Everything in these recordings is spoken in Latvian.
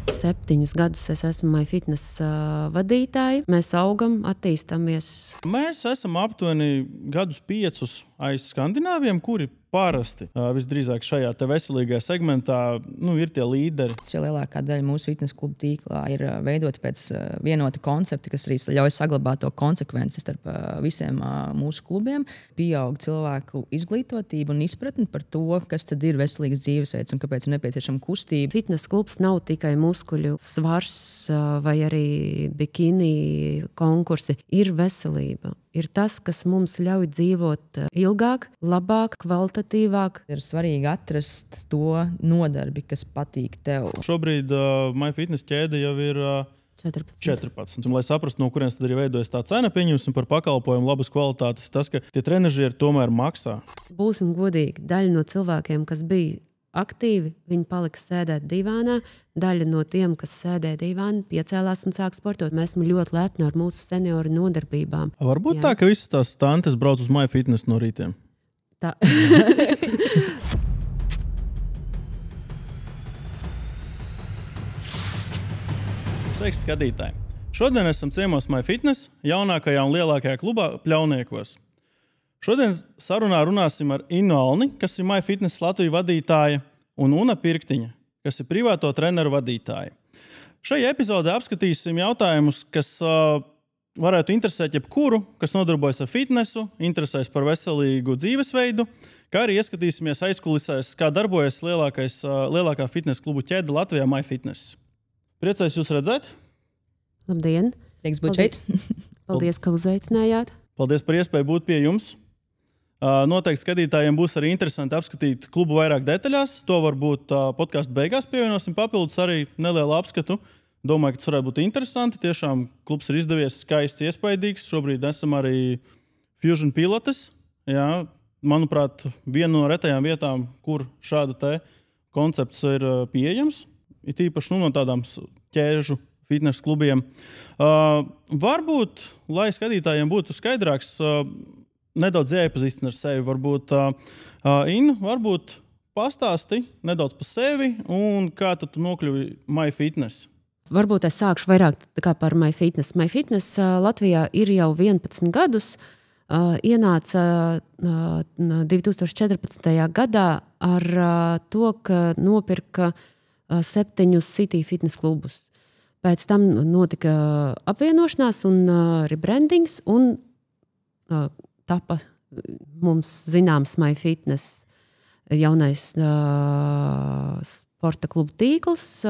7 gadus es esmu MyFitness vadītāja. Mēs augam, attīstamies. Mēs esam aptuveni gadus 5 aiz skandināviem, kuri parasti visdrīzāk šajā te veselīgajā segmentā ir tie līderi. Lielākā daļa mūsu fitnesa klubu tīklā ir veidoti pēc vienota koncepta, kas arī ļauj saglabāt to konsekvenci starp visiem mūsu klubiem. Pieaug cilvēku izglītotība un izpratne par to, kas tad ir veselīgs dzīvesveids un kāpēc ir nepieciešama kustība. Fitnesa klubs nav tikai muskuļu svars vai arī bikini konkursi. Ir veselība. Ir tas, kas mums ļauj dzīvot ilgāk, labāk, kvalitatīvāk. Ir svarīgi atrast to nodarbi, kas patīk tev. Šobrīd MyFitness ķēde jau ir 14. Un, lai saprastu, no kurienes tad arī veidojas tā cena, pieņemsim par pakalpojumu labas kvalitātes, tas, ka tie trenažieri tomēr maksā. Būsim godīgi, daļa no cilvēkiem, kas bija aktīvi, viņi palika sēdēt divānā. Daļa no tiem, kas sēdēja divānā, piecēlās un sāk sportot. Mēs esam ļoti lepni ar mūsu senioru nodarbībām. Varbūt tā, ka visas tās tantes brauc uz MyFitness no rītiem. Tā. Sveiks, skatītāji! Šodien esam ciemos MyFitness, jaunākajā un lielākajā klubā Pļauniekos. Šodien sarunā runāsim ar Innu Alni, kas ir MyFitness Latvijas vadītāja, un Una Pirktiņa, kas ir privāto treneru vadītāja. Šajā epizodē apskatīsim jautājumus, kas varētu interesēt jebkuru, kas nodarbojas ar fitnesu, interesēs par veselīgu dzīvesveidu, kā arī ieskatīsimies aizkulisēs, kā darbojas lielākā fitnesa klubu ķēde Latvijā MyFitness. Priecājos jūs redzēt! Labdien! Prieks būt šeit! Paldies, ka uzaicinājāt! Paldies par iespēju būt pie jums! Noteikti skatītājiem būs arī interesanti apskatīt klubu vairāk detaļās. To varbūt podkāstu beigās pievienosim papildus arī nelielu apskatu. Domāju, ka tas varētu būt interesanti. Tiešām klubs ir izdevies skaists, iespaidīgs. Šobrīd esam arī Fusion Pilates. Jā, manuprāt, viena no retajām vietām, kur šāda te koncepts ir pieejams. Ir tīpaši no tādām ķēžu fitnesa klubiem. Varbūt, lai skatītājiem būtu skaidrāks, nedaudz iepazīstina ar sevi. Varbūt, Inna, varbūt pastāsti nedaudz par sevi un kā tu nokļuvi MyFitness. Varbūt es sākšu vairāk par MyFitness. MyFitness Latvijā ir jau 11 gadus. Ienāca 2014. gadā ar to, ka nopirka 7 City fitness klubus. Pēc tam notika apvienošanās un rebrandings un tapa mums zināms MyFitness jaunais sporta klubu tīkls.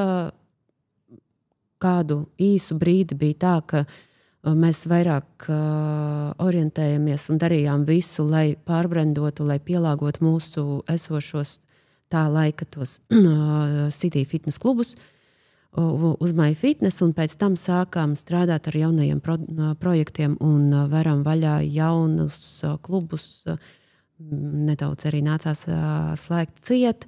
Kādu īsu brīdi bija tā, ka mēs vairāk orientējamies un darījām visu, lai pārbrendotu, lai pielāgotu mūsu esošos tā laika tos City fitness klubus uz MyFitness, un pēc tam sākām strādāt ar jaunajiem projektiem un varam vaļā jaunus klubus. Nedaudz arī nācās slēgt ciet,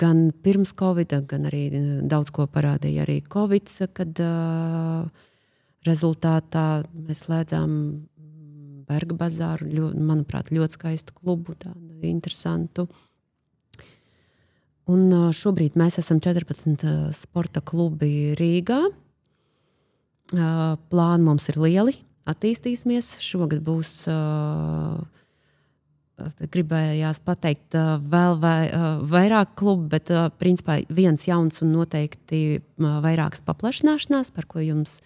gan pirms Covida, gan arī daudz ko parādīja arī Covid, kad rezultātā mēs slēdzām Berga bazāru, manuprāt, ļoti skaistu klubu, tādu interesantu. Un šobrīd mēs esam 14 sporta klubi Rīgā. Plāni mums ir lieli, attīstīsimies. Šogad būs, gribējās pateikt, vēl vairāk klubu, bet principā viens jauns un noteikti vairākas paplašināšanās, par ko jums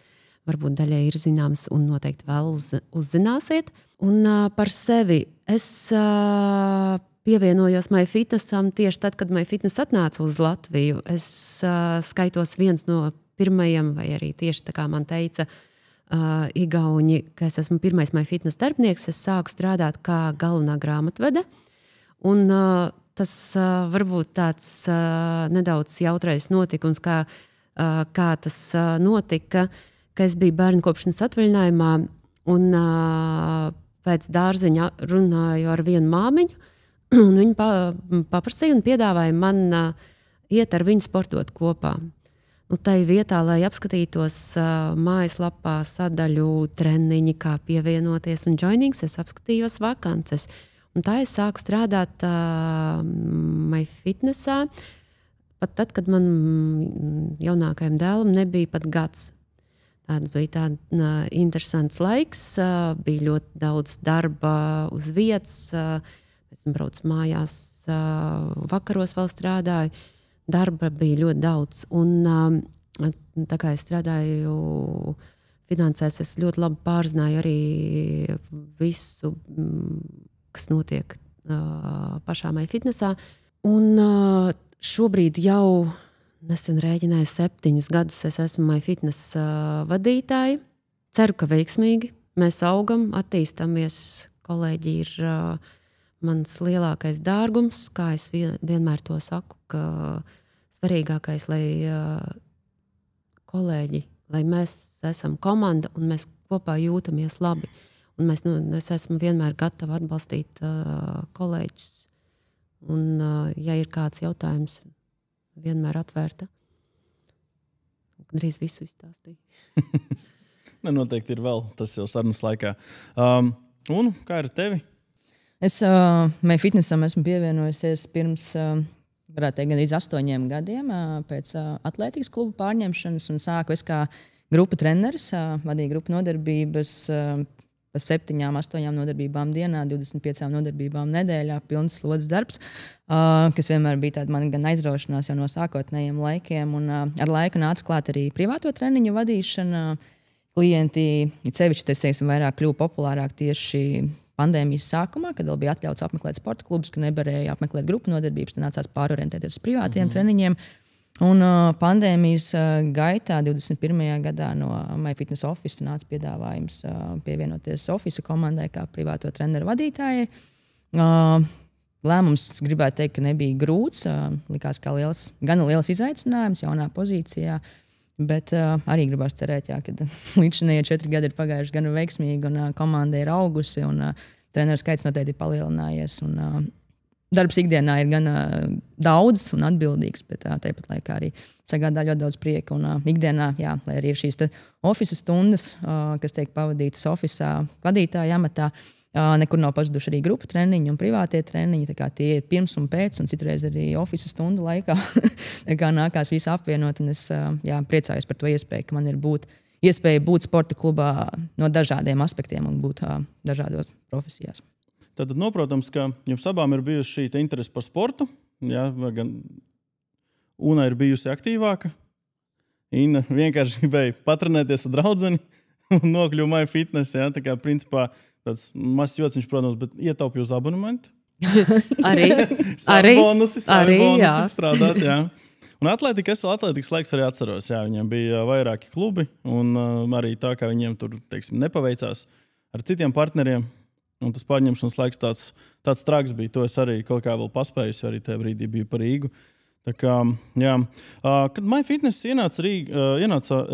varbūt daļai ir zināms un noteikti vēl uzzināsiet. Un par sevi es pievienojos MyFitnessam tieši tad, kad MyFitness atnāca uz Latviju. Es skaitos viens no pirmajiem, vai arī tieši tā kā man teica igauņi, ka es esmu pirmais MyFitness darbinieks. Es sāku strādāt kā galvenā grāmatvede. Un tas varbūt tāds nedaudz jautrais notikums, kā tas notika, ka es biju bērnu kopšanas atvaļinājumā un pēc dārziņa runāju ar vienu māmiņu. Un viņi paprasīja un piedāvāja man iet ar viņu sportot kopā. Tai vietā, lai apskatītos mājaslapā sadaļu treniņi, kā pievienoties un joinings, es apskatījos vakances. Un tā es sāku strādāt MyFitnessā. pat tad, kad man jaunākajam dēlam nebija pat gads. Tāds bija tāds interesants laiks, bija ļoti daudz darba uz vietas, pēc tam braucu mājās, vakaros vēl strādāju, darba bija ļoti daudz. Un tā kā es strādāju finansēs, es ļoti labi pārzināju arī visu, kas notiek pašā MyFitnessā. Un šobrīd jau nesen rēķināju 7 gadus, es esmu MyFitness vadītāja. Ceru, ka veiksmīgi. Mēs augam, attīstamies. Kolēģi ir mans lielākais dārgums, kā es vienmēr to saku, ka svarīgākais, lai kolēģi, lai mēs esam komanda un mēs kopā jūtamies labi. Un es esmu vienmēr gatava atbalstīt kolēģus. Un, ja ir kāds jautājums, vienmēr atvērta. Drīz visu izstāstīju. Noteikti ir vēl, tas jau sarunas laikā. Un kā ir tevi? Es MyFitnessam esmu pievienojusies pirms, varētu teikt, gandrīz 8 gadiem pēc atlētikas klubu pārņemšanas un sāku es kā grupu treneris, vadīju grupu nodarbības pa 7, 8 nodarbībām dienā, 25 nodarbībām nedēļā, pilns slodzes darbs, kas vienmēr bija tāda man gan aizraušanās jau no sākotnējiem laikiem. Un ar laiku nāca klāt arī privāto treniņu vadīšana. Klienti, sevišķi, teiksim, vairāk kļuva populārāk tieši pandēmijas sākumā, kad vēl bija atļauts apmeklēt sporta klubus, ka nevarēja apmeklēt grupu nodarbības, tad nācās pārorientēties uz privātiem treniņiem. Un pandēmijas gaitā 21. gadā no MyFitness Office nāca piedāvājums pievienoties Office komandai kā privāto treneru vadītājai. Lēmums, gribētu teikt, ka nebija grūts. Likās kā gana liels izaicinājums jaunā pozīcijā. Bet arī gribās cerēt, ka līdzinējie 4 gadi ir pagājuši gan veiksmīgi, un komanda ir augusi, un treneru skaits noteikti ir palielinājies. Un, darbs ikdienā ir gan daudz un atbildīgs, bet tāpat laikā arī sagādā ļoti daudz prieka. Un ikdienā, lai arī ir šīs oficiālas stundas, kas tiek pavadītas oficiālā vadītāja amatā, nekur nav pazuduši arī grupu treniņi un privātie treniņi. Tie ir pirms un pēc, un citreiz arī oficiāla stundu laikā. Nākās visu apvienot, un es priecājos par to iespēju, ka man ir iespēja būt sporta klubā no dažādiem aspektiem un būt dažādos profesijās. Tad noprotams, ka jums abām ir bijusi šī interese par sportu. Gan Una ir bijusi aktīvāka. Inna vienkārši gribēja patrenēties ar draudzeni un nokļuva MyFitness. Tā kā principā tāds mazs jociņš, protams, bet ietaupīju uz abonementu. Arī bonusi strādāt, Un atlētikas laiks arī atceros. Viņiem bija vairāki klubi un arī tā, kā viņiem tur, teiksim, nepaveicās ar citiem partneriem. Un tas pārņemšanas laiks tāds traks bija. To es arī kaut kā vēl paspēju, jo arī tajā brīdī biju par Rīgu. Tā kā, kad MyFitness ienāca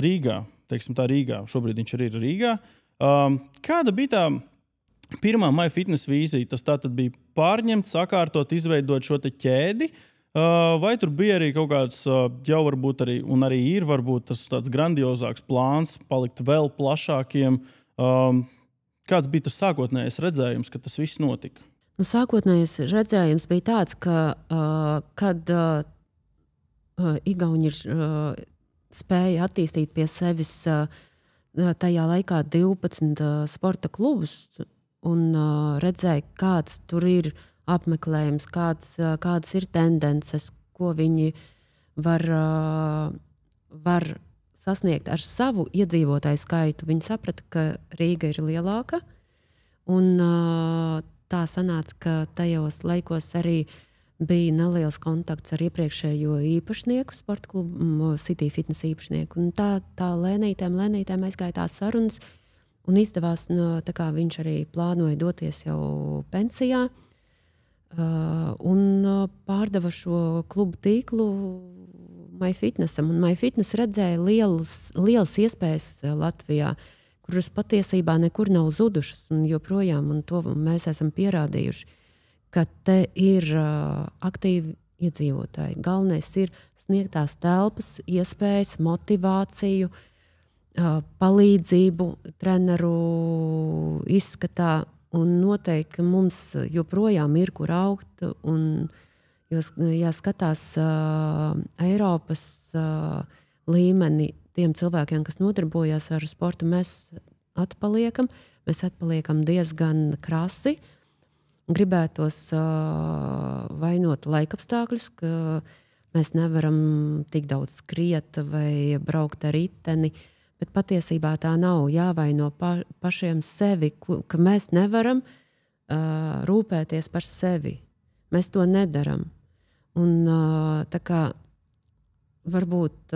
Rīgā, teiksim tā Rīgā, šobrīd viņš arī ir Rīgā, kāda bija tā pirmā MyFitness vīzija? Tas tātad bija pārņemt, sakārtot, izveidot šo te ķēdi, vai tur bija arī kaut kāds, jau varbūt arī, un arī ir varbūt tas tāds grandiozāks plāns, palikt vēl plašākiem? Kāds bija tas sākotnējais redzējums, kad tas viss notika? Sākotnējais redzējums bija tāds, ka kad Igauni spēja attīstīt pie sevis tajā laikā 12 sporta klubus un redzēja, kāds tur ir apmeklējums, kādas ir tendences, ko viņi var sasniegt ar savu iedzīvotāju skaitu. Viņi saprata, ka Rīga ir lielāka, un tā sanāca, ka tajos laikos arī bija neliels kontakts ar iepriekšējo īpašnieku, sporta klubu, City Fitness īpašnieku. Un tā lēnītēm aizgāja tās sarunas, un izdevās, tā kā viņš arī plānoja doties jau pensijā, un pārdeva šo klubu tīklu MyFitnessam. Un MyFitness redzēja lielas iespējas Latvijā, kuras patiesībā nekur nav zudušas un joprojām, un to mēs esam pierādījuši, ka te ir aktīvi iedzīvotāji. Galvenais ir sniegtās telpas, iespējas, motivāciju, palīdzību treneru izskatā, un noteikti mums joprojām ir kur augt, un ja skatās Eiropas līmeni tiem cilvēkiem, kas nodarbojas ar sportu, mēs atpaliekam diezgan krasi. Gribētos vainot laikapstākļus, ka mēs nevaram tik daudz skriet vai braukt ar riteni, bet patiesībā tā nav. Jāvaino pašiem sevi, ka mēs nevaram rūpēties par sevi. Mēs to nedaram. Un tā kā varbūt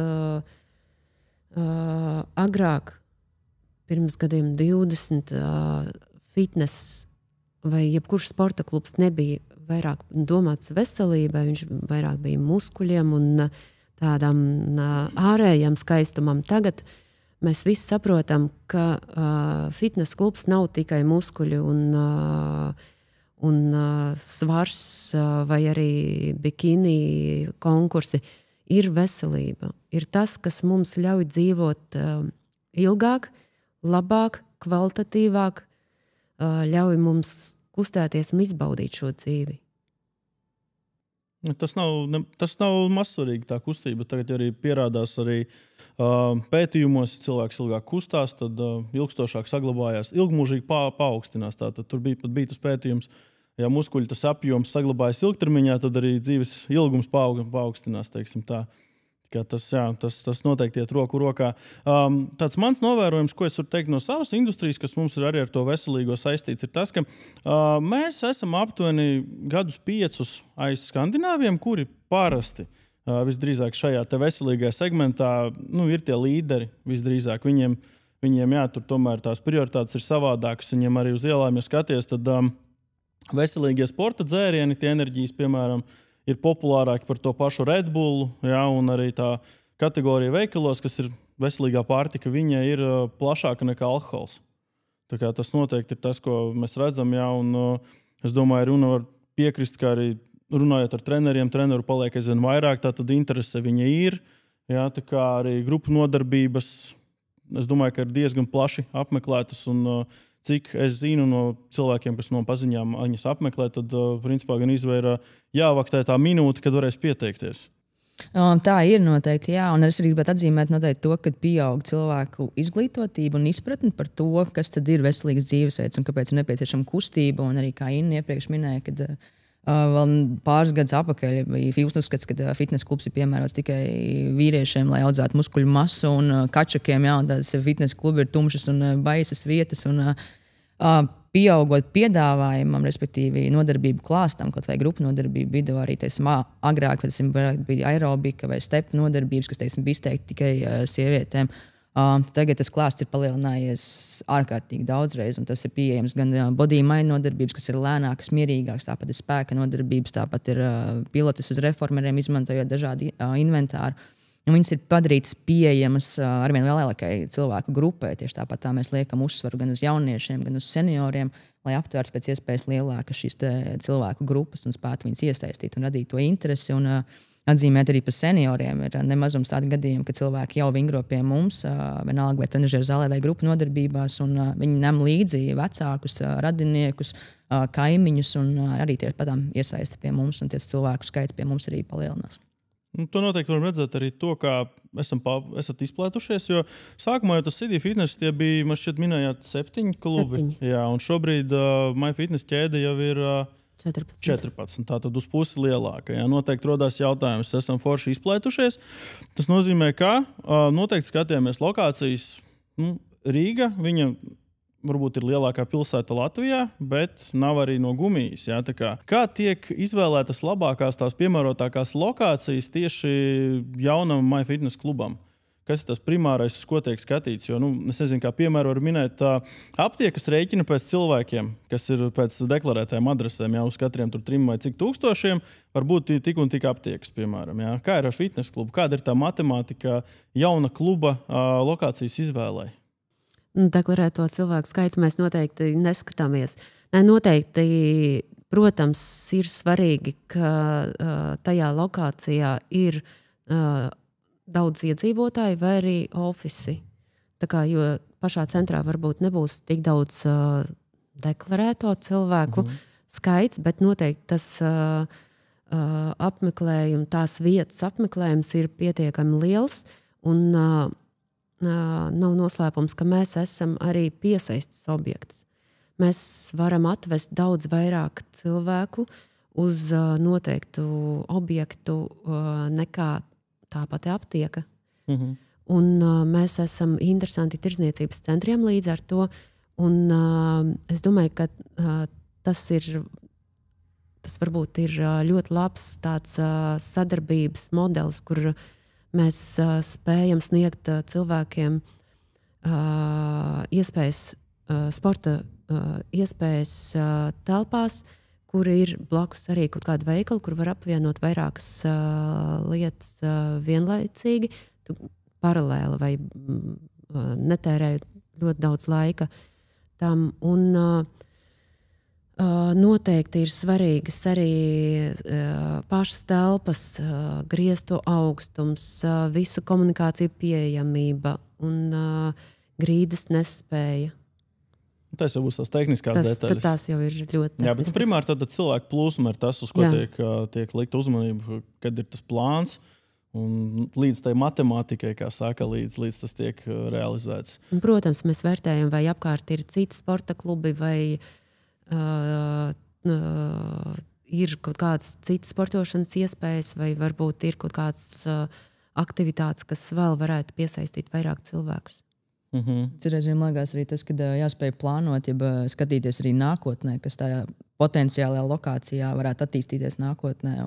agrāk, pirms gadiem 20, fitness vai jebkurš sporta klubs nebija vairāk domāts veselībai, viņš vairāk bija muskuļiem un tādam ārējam skaistumam. Tagad mēs visi saprotam, ka fitness klubs nav tikai muskuļi un svars vai arī bikini konkursi. Ir veselība. Ir tas, kas mums ļauj dzīvot ilgāk, labāk, kvalitatīvāk, ļauj mums kustēties un izbaudīt šo dzīvi. Tas nav mazsvarīgi tā kustība. Tagad arī pierādās arī pētījumos, ja cilvēks ilgāk kustās, tad ilgstošāk saglabājās, ilgmūžīgi paaugstinās. Tātad tur bija tas pētījums, ja muskuļu tas apjoms saglabājas ilgtermiņā, tad arī dzīves ilgums paaugstinās, teiksim tā. Tas noteikti iet roku rokā. Tāds mans novērojums, ko es varu teikt no savas industrijas, kas mums ir arī ar to veselīgo saistīts, ir tas, ka mēs esam aptuveni gadus 5 aiz Skandināviem, kuri parasti visdrīzāk šajā te veselīgajā segmentā ir tie līderi visdrīzāk. Viņiem tur tomēr tās prioritātes ir savādākas. Viņiem arī uz ielām, ja skaties, tad veselīgie sporta dzērieni, tie enerģijas, piemēram, ir populārāki par to pašu Red Bullu, un arī tā kategorija veikalos, kas ir veselīgā pārtika, viņa ir plašāka nekā alkohols. Tā kā tas noteikti ir tas, ko mēs redzam, un es domāju, runa var piekrist, ka arī runājot ar treneriem, treneru paliek aizvien vairāk, tātad interese viņa ir, tā kā arī grupu nodarbības, es domāju, ka ir diezgan plaši apmeklētas un cik es zinu no cilvēkiem, kas no paziņām viņas apmeklē, tad, principā, gan izvēra jāvaktē tā minūte, kad varēs pieteikties. Tā ir noteikti, jā. Un es arī gribētu atzīmēt noteikti to, ka pieaug cilvēku izglītotība un izpratne par to, kas tad ir veselīgs dzīvesveids un kāpēc ir nepieciešama kustība. Un arī, kā Inna iepriekš minēja, kad vēl pāris gadus atpakaļ bija uzskats, ka fitness klubs ir piemērots tikai vīriešiem, lai audzētu muskuļu masu un kačakiem. Jā, un tās fitness klubi ir tumšas un baisas vietas. Un, pieaugot piedāvājumam, respektīvi nodarbību klāstam, kaut vai grupu nodarbību vidū, arī agrāk bija aerobika vai stepu nodarbības, kas bija izteikti tikai sievietēm. Tagad tas klāsts ir palielinājies ārkārtīgi daudzreiz, un tas ir pieejams gan body mind nodarbības, kas ir lēnākas, mierīgākas, tāpat ir spēka nodarbības, tāpat ir pilates uz reformeriem, izmantojot dažādi inventāru. Un viņas ir padarītas pieejamas arvien lielākai cilvēku grupai. Tieši tāpat tā mēs liekam uzsvaru gan uz jauniešiem, gan uz senioriem, lai aptvērtu pēc iespējas lielākas šīs cilvēku grupas un spētu viņus iesaistīt un radīt to interesi. Un atzīmēt arī par senioriem ir nemazums tādi gadījumi, ka cilvēki jau vingro pie mums, vienalga vai trenažeru zālē vai grupu nodarbībās, un viņi ņem līdzi vecākus, radiniekus, kaimiņus, un arī tieši patām iesaista pie mums, un tie cilvēku skaits pie mums arī palielinās. To noteikti varam redzēt arī to, kā esat izplētušies, jo sākumā jau tas City Fitness tie bija, man šķiet minējāt, 7 klubi. 7. Jā, un šobrīd MyFitness ķēde jau ir 14. Tātad uz pusi lielāka. Jā, noteikti rodās jautājums, esam forši izplētušies. Tas nozīmē, ka noteikti skatījāmies lokācijas. Rīga, viņa varbūt ir lielākā pilsēta Latvijā, bet nav arī no gumijas. Jā, kā tiek izvēlētas labākās, tās piemērotākās lokācijas tieši jaunam MyFitness klubam? Kas ir tas primārais, uz ko tiek skatīts? Jo, es nezinu, kā piemēru var minēt, aptiekas rēķina pēc cilvēkiem, kas ir pēc deklarētajām adresēm, jā, uz katriem tur 3 vai cik tūkstošiem, var būt tik un tik aptiekas, piemēram. Jā. Kā ir ar fitness klubu? Kāda ir tā matemātika jauna kluba lokācijas izvēlē? Deklarēto cilvēku skaitu mēs noteikti neskatāmies. Noteikti, protams, ir svarīgi, ka tajā lokācijā ir daudz iedzīvotāji vai arī ofisi. Jo pašā centrā varbūt nebūs tik daudz deklarēto cilvēku skaits, bet noteikti tas apmeklējumi, tās vietas apmeklējums ir pietiekami liels. Un nav noslēpums, ka mēs esam arī piesaistes objekts. Mēs varam atvest daudz vairāk cilvēku uz noteiktu objektu nekā tā pati aptieka. Un mēs esam interesanti tirdzniecības centriem līdz ar to. Un es domāju, ka tas varbūt ir ļoti labs tāds sadarbības modelis, kur mēs spējam sniegt cilvēkiem iespējas, sporta iespējas telpās, kur ir blakus arī kaut kāda veikala, kur var apvienot vairākas lietas vienlaicīgi, paralēli vai netērējot ļoti daudz laika tam. Un noteikti ir svarīgas arī pašas telpas, griestu augstums, visu komunikāciju pieejamība un grīdas nespēja. Tas jau būs tās tehniskās detaļas. Tās jau ir ļoti tehniskas. Jā, bet primāri tad cilvēku plūsma ir tas, uz ko tiek likt uzmanību, kad ir tas plāns. Un līdz tai matemātikai, kā saka, līdz tas tiek realizēts. Un, protams, mēs vērtējam, vai apkārt ir citi sporta klubi, vai ir kaut kādas citas sportošanas iespējas, vai varbūt ir kaut kādas aktivitātes, kas vēl varētu piesaistīt vairāk cilvēkus. Reizēm liekas arī tas, ka jāspēj plānot, ja skatīties arī nākotnē, kas tajā potenciālajā lokācijā varētu attīstīties nākotnē.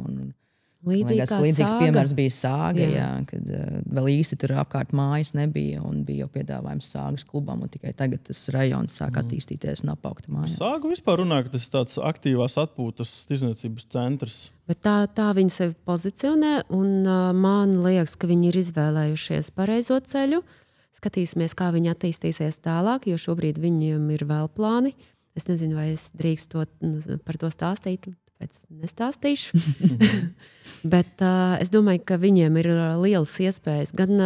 Līdzīgs piemērs bija Sāga, kad vēl īsti tur apkārt mājas nebija un bija jau piedāvājums Sāgas klubam, un tikai tagad tas rajons sāk attīstīties un apaugt mājās. Sāga vispār runā, ka tas ir tāds aktīvās atpūtas tirdzniecības centrs. Bet tā viņi sevi pozicionē, un man liekas, ka viņi ir izvēlējušies pareizo ceļu. Skatīsimies, kā viņi attīstīsies tālāk, jo šobrīd viņiem ir vēl plāni. Es nezinu, vai es drīkstu par to stāstīt, tāpēc nestāstīšu. Bet es domāju, ka viņiem ir lielas iespējas. Gan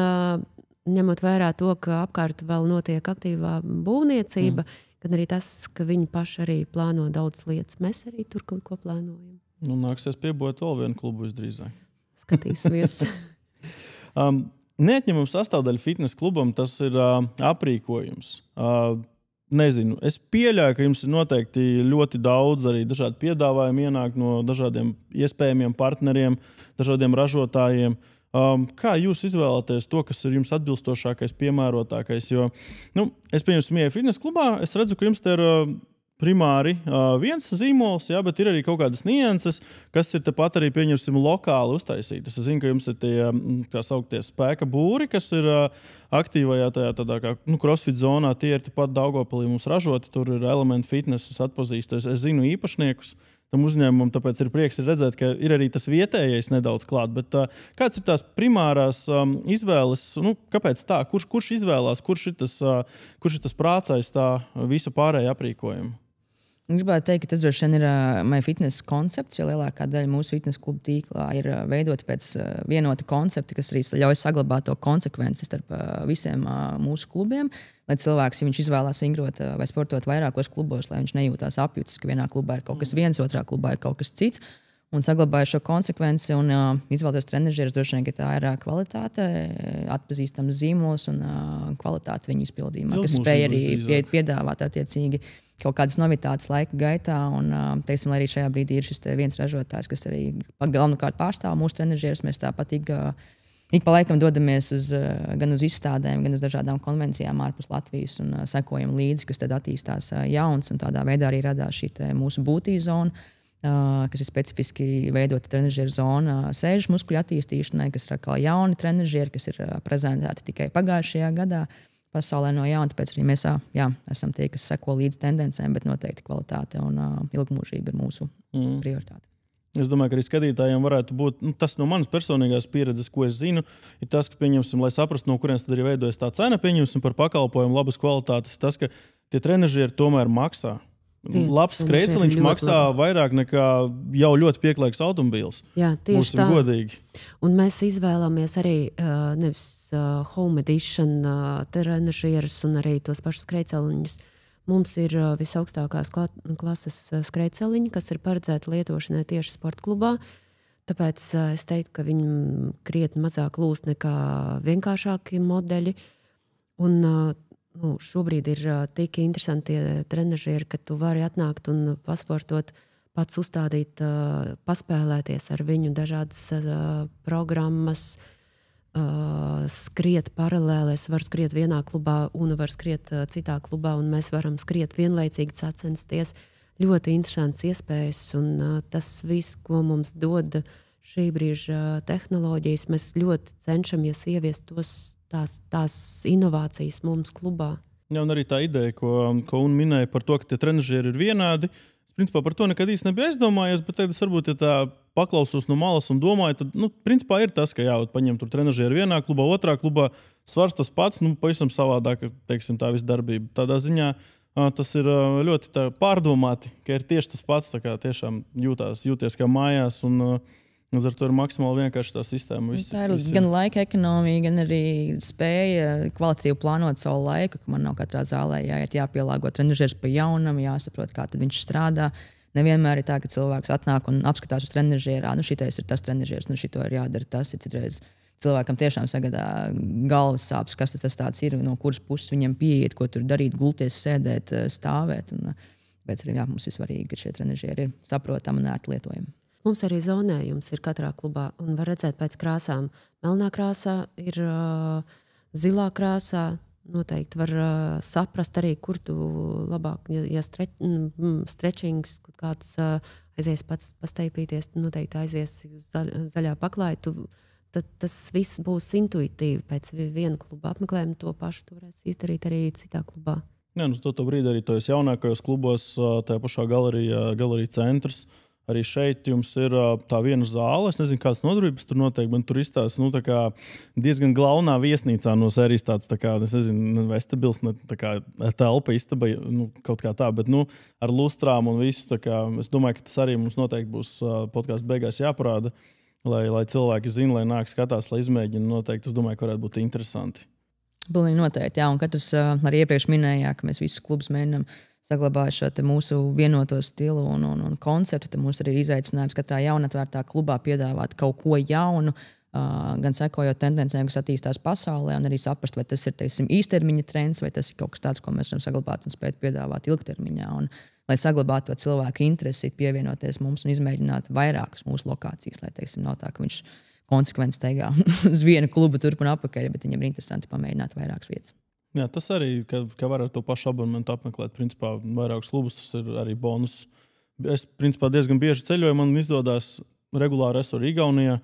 ņemot vērā to, ka apkārt vēl notiek aktīvā būvniecība, gan arī tas, ka viņi paši arī plāno daudz lietas. Mēs arī tur kaut ko plānojam. Nāksies piebot vēl vienu klubu visdrīzāk. Skatīsimies. Neatņemama sastāvdaļa fitnesa klubam, tas ir aprīkojums. Nezinu, es pieļauju, ka jums ir noteikti ļoti daudz arī dažādu piedāvājumu ienāk no dažādiem iespējamiem partneriem, dažādiem ražotājiem. Kā jūs izvēlaties to, kas ir jums atbilstošākais, piemērotākais? Jo, es pieņemsim, ja fitnesa klubā, es redzu, ka jums te ir primāri viens zīmols, bet ir arī kaut kādas nianses, kas ir tepat arī, pieņemsim, lokāli uztaisītas. Es zinu, ka jums ir tie, tā sauktie spēka būri, kas ir aktīvajā tādā kā crossfit zonā. Tie ir tepat Daugavpilī mums ražoti, tur ir Element Fitness, es atpazīstu. Es zinu īpašniekus tam uzņēmumam, tāpēc ir prieks redzēt, ka ir arī tas vietējais nedaudz klāt. Bet kāds ir tās primārās izvēles? Kāpēc tā? Kurš izvēlās? Kurš ir tas prācais tā visa pārējā aprīkojuma? Gribētu teikt, ka tas droši vien ir MyFitness koncepts, jo lielākā daļa mūsu fitnesa klubu tīklā ir veidota pēc vienota koncepta, kas arī ļauj saglabāt to konsekvenci starp visiem mūsu klubiem, lai cilvēks, ja viņš izvēlās vingrot vai sportot vairākos klubos, lai viņš nejūtās apjucis, ka vienā klubā ir kaut kas viens, otrā klubā ir kaut kas cits. Un saglabāju šo konsekvenci un izvēlēties trenežierus, droši vien, ka tā ir kvalitāte, atpazīstams zīmols un kvalitāte viņu izpildījumā, kas spēj arī piedāvāt attiecīgi kaut kādas novitātes laika gaitā. Un, teiksim, lai arī šajā brīdī ir šis viens ražotājs, kas arī galvenokārt pārstāv mūsu trenežierus. Mēs tāpat ik pa laikam dodamies gan uz izstādēm, gan uz dažādām konvencijām ārpus Latvijas un sekojam līdzi, kas tad attīstās jauns. Un tādā veidā arī radās šī mūsu būtības zona, kas ir specifiski veidota trenežieru zona sēžu muskuļu attīstīšanai, kas ir atkal jauni trenežieri, kas ir prezentēti tikai pagājušajā gadā pasaulē no jauna. Tāpēc arī mēs esam tie, kas seko līdz tendencēm, bet noteikti kvalitāte un ilgmūžība ir mūsu prioritāte. Es domāju, ka arī skatītājiem varētu būt, tas no manas personīgās pieredzes, ko es zinu, ir tas, ka, pieņemsim, lai saprastu, no kurienes tad arī veidojas tā cena, pieņemsim par pakalpojumu labas kvalitātes, tas, ka tie trenežieri tomēr maksā. Labs skrejceliņš maksā vairāk nekā jau ļoti pieklājīgs automobīls. Jā, tieši tā. Godīgi. Un mēs izvēlamies arī nevis home edition trenežierus un arī tos pašus skrejceliņus. Mums ir visaugstākās klases skrejceliņi, kas ir paredzēti lietošanai tieši sporta klubā. Tāpēc es teiktu, ka viņi krietni mazāk lūst nekā vienkāršāki modeļi. Un, šobrīd ir tik interesanti trenažieri, ka tu vari atnākt un pasportot, pats uzstādīt, paspēlēties ar viņu dažādas programmas, skriet paralēli. Es varu skriet vienā klubā, un var skriet citā klubā, un mēs varam skriet vienlaicīgi sacensties. Ļoti interesants iespējas, un tas viss, ko mums dod šī brīža tehnoloģijas, mēs ļoti cenšamies ieviest tās inovācijas mums klubā. Jā, un arī tā ideja, ko Un minēja par to, ka tie trenažieri ir vienādi. Es principā par to nekad īsti nebiju aizdomājies, bet tagad es varbūt, ja tā paklausos no malas un domāju, tad, principā ir tas, ka paņem tur trenažieri vienā klubā, otrā klubā, svars tas pats, pavisam savādāk, teiksim, tā visa darbība. Tādā ziņā tas ir ļoti tā pārdomāti, ka ir tieši tas pats, tā kā tiešām jūties kā mājās, un ar to ir maksimāli vienkārši tā sistēma. Tā ir gan laika ekonomija, gan arī spēja kvalitatīvi plānot savu laiku, ka man nav katrā zālē jāpielāgo trenažieris pa jaunam, jāsaprot, kā tad viņš strādā. Nevienmēr ir tā, ka cilvēks atnāk un apskatās uz trenažierā, šitais ir tas trenažieris, šito ir jādara tas, ir citreiz cilvēkam tiešām sagadā galvas sāpes, kas tas tāds ir, no kuras puses viņam pieiet, ko tur darīt, gulties, sēdēt, stāvēt. Bet arī mums ir svarīgi, ka šie trenažieri ir saprotami un ērti lietojami. Mums arī zonējums ir katrā klubā, un var redzēt pēc krāsām. Melnā krāsā ir zilā krāsā. Noteikti var saprast arī, kur tu labāk, ja stretchings, kaut kāds aizies pats pasteipīties, noteikti aizies uz zaļā paklāja. Tad tas viss būs intuitīvi. Pēc viena kluba apmeklējuma to pašu tu varēsi izdarīt arī citā klubā. Jā, uz to brīdi arī tos jaunākajos klubos, tajā pašā galerija centrs. Arī šeit jums ir tā viena zāle. Es nezinu, kādas nodarbības tur notiek, bet tur izstāsta diezgan glaunā viesnīcā no sērijas tāds, es nezinu, vestibils, telpa, istaba, kaut kā tā, bet ar lustrām un visu. Es domāju, ka tas arī mums noteikti būs podkāstu beigās jāparāda, lai cilvēki zina, lai nāk skatās, lai izmēģina. Noteikti, es domāju, ka varētu būt interesanti. Pilnīgi noteikti, jā. Un katrs arī iepriekš minēja, ka mēs visus klubus mēģinām saglabāt šo mūsu vienoto stilu un konceptu. Tad mums arī ir izaicinājums katrā jaunatvērtā klubā piedāvāt kaut ko jaunu, gan sekojot tendencēm, kas attīstās pasaulē, un arī saprast, vai tas ir īstermiņa trends, vai tas ir kaut kas tāds, ko mēs varam saglabāt un spēt piedāvāt ilgtermiņā. Un, lai saglabātu cilvēku interesi, pievienoties mums un izmēģināt vairākas mūsu lokācijas, lai nav tā, ka viņš konsekventi steigā uz vienu klubu turp un apakaļ, bet viņam ir interesanti pamēģināt vairākas vietas. Jā, tas arī, ka var ar to pašu abonementu apmeklēt, principā vairākus klubus, tas ir arī bonus. Es, principā, diezgan bieži ceļoju, man izdodas regulāri esmu Igaunijā,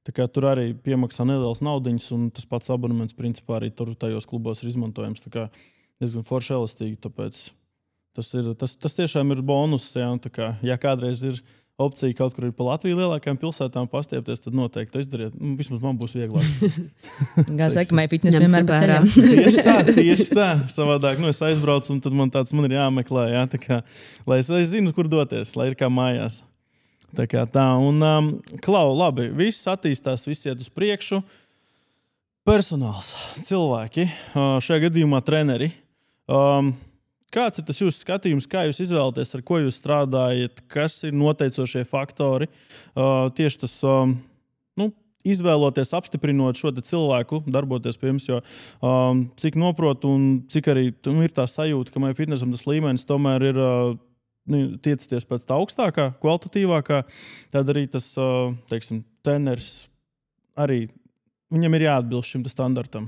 tā kā tur arī piemaksā nedēļas naudiņas, un tas pats abonements, principā, arī tur tajos klubos ir izmantojams, tā kā diezgan forši elastīgi, tāpēc tas tiešām ir bonus, jā, tā kā, ja kādreiz ir opcija kaut kur ir pa Latviju lielākajām pilsētām pastiepties, tad noteikti to izdariet. Vismaz man būs vieglāk. Gan saka, ka fitness vienmēr pa ceļam. Tieši tā. Savādāk, es aizbraucu un tad man ir jāmeklē, jā, tā kā, lai es zinu, kur doties, lai ir kā mājās. Tā kā tā. Un, Klau, labi, viss attīstās, viss iet uz priekšu. Personāls, cilvēki, šajā gadījumā treneri. Kāds ir tas jūsu skatījums, kā jūs izvēlaties, ar ko jūs strādājat, kas ir noteicošie faktori? Tieši tas, izvēloties, apstiprinot šo cilvēku, darboties pie jums, jo cik noprotu un cik arī ir tā sajūta, ka MyFitnessam tas līmenis tomēr ir tiecaties pēc tā augstākā, kvalitatīvākā, tad arī tas, treneris arī viņam ir jāatbilst šim standartam.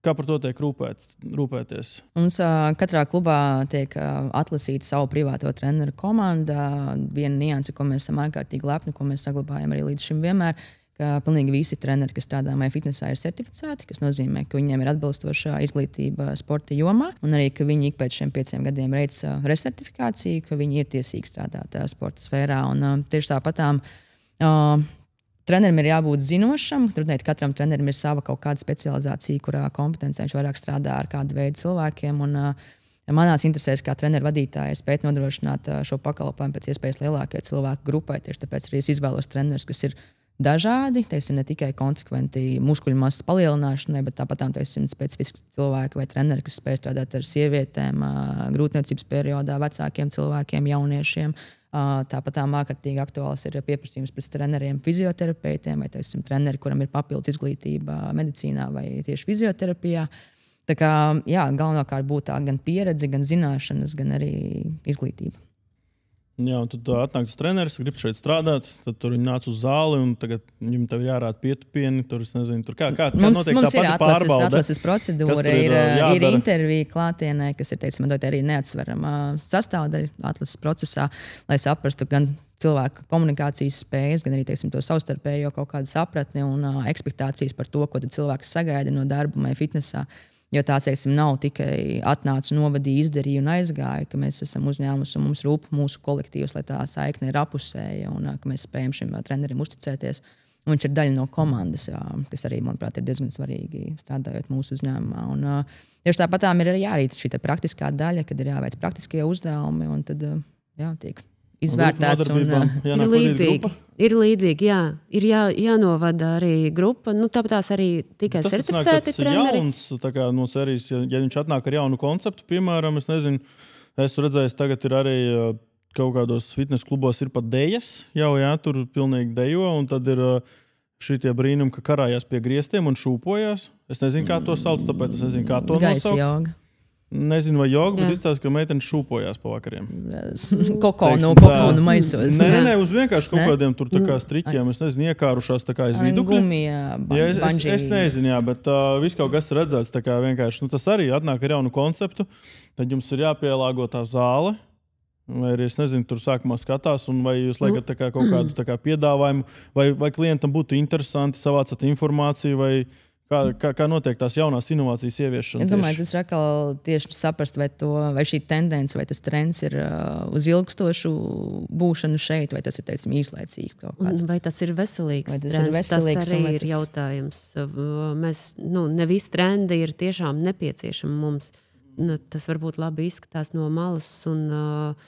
Kā par to tiek rūpēties? Mums katrā klubā tiek atlasīta savu privāto treneru komanda. Viena nianse, ko mēs esam ārkārtīgi lepni, ko mēs saglabājam arī līdz šim vienmēr, ka pilnīgi visi treneri, kas strādā MyFitnessā, ir certificēti, kas nozīmē, ka viņiem ir atbilstošā izglītība sporta jomā, un arī, ka viņi ik pēc šiem 5 gadiem veic resertifikāciju, ka viņi ir tiesīgi strādāt sporta sfērā. Un tieši tāpatām trenerim ir jābūt zinošam. Tur katram trenerim ir sava kaut kāda specializācija, kurā kompetencē viņš vairāk strādā ar kādu veidu cilvēkiem. Un, manās interesēs, kā treneru vadītāja, spēt nodrošināt šo pakalpojumu pēc iespējas lielākajai cilvēku grupai. Tieši tāpēc arī es izvēlos trenerus, kas ir dažādi. Ne tikai konsekventi muskuļu masas palielināšanai, bet tāpat specifiski cilvēki vai treneri, kas spēj strādāt ar sievietēm, grūtniecības periodā, vecākiem cilvēkiem, jauniešiem, Tāpat ārkārtīgi aktuāls ir pieprasījums pēc treneriem, fizioterapeitiem, vai treneri, kuram ir papildus izglītība medicīnā vai tieši fizioterapijā. Tā kā, galvenokārt būtu tā gan pieredze, gan zināšanas, gan arī izglītība. Jā, un tad atnāk tas treneris, grib šeit strādāt, tad tur viņi nāc uz zāli, un tagad viņam tev jārāda pietupieni, tur es nezinu, tur kā notiek mums tā pati pārbaude. Atlases procedūra, ir intervija klātienē, kas ir, teiksim, arī neatsverama sastāvdaļa atlases procesā, lai saprastu gan cilvēku komunikācijas spējas, gan arī, teiksim, to savstarpējo kaut kādu sapratni un ekspektācijas par to, ko cilvēks sagaida no darba vai fitnesā. Jo tā, teiksim, nav tikai atnāca, novadīja, izdarīja un aizgāja, ka mēs esam uzņēmums un mums rūp mūsu kolektīvs, lai tā saikne ir apusēja un ka mēs spējam šim trenerim uzticēties. Un viņš ir daļa no komandas, kas arī, manuprāt, ir diezgan svarīgi strādājot mūsu uzņēmumā. Un tieši tāpatām ir arī šī praktiskā daļa, kad ir jāveic praktiskie uzdevumi un tad tiek izvērtēts. Ir līdzīgi, jā. Ir jānovada arī grupa. Tāpat tās arī tikai certificēti treneri. Tas ir jauns no serijas, ja viņš atnāk ar jaunu konceptu, piemēram, es nezinu, esmu redzējis, tagad ir arī kaut kādos fitnes klubos ir pat dejas, tur pilnīgi dejo, un tad ir šitie brīnumi, ka karājās pie griestiem un šūpojās. Es nezinu, kā to sauc, tāpēc es nezinu, kā to nosaukt. Gaisa joga. Nezinu, vai joga, bet izstāsta, ka meitenes šūpojās pa vakariem. Kokonu maisos. Nē, uz vienkārši kaut kādiem tur tā kā striķiem, es nezinu, iekārušās tā kā aiz vidukļa. Es nezinu, bet viss kaut kas redzēts, tā kā vienkārši, tas arī atnāk ar jaunu konceptu, tad jums ir jāpielāgo tā zāle, vai arī, es nezinu, tur sākumā skatās, un vai jūs liekat tā kā kaut kādu tā kā piedāvājumu, vai klientam būtu interesanti savācat informāciju, vai Kā notiek tās jaunās inovācijas ieviešana? Es domāju, tas ir atkal tieši saprast, vai šī tendence, vai tas trends ir uz ilgstošu būšanu šeit, vai tas ir, teiksim, īslaicīgi kaut kāds. Vai tas ir veselīgs trends? Tas arī ir jautājums. Ne visi trendi ir tiešām nepieciešami mums. Tas varbūt labi izskatās no malas un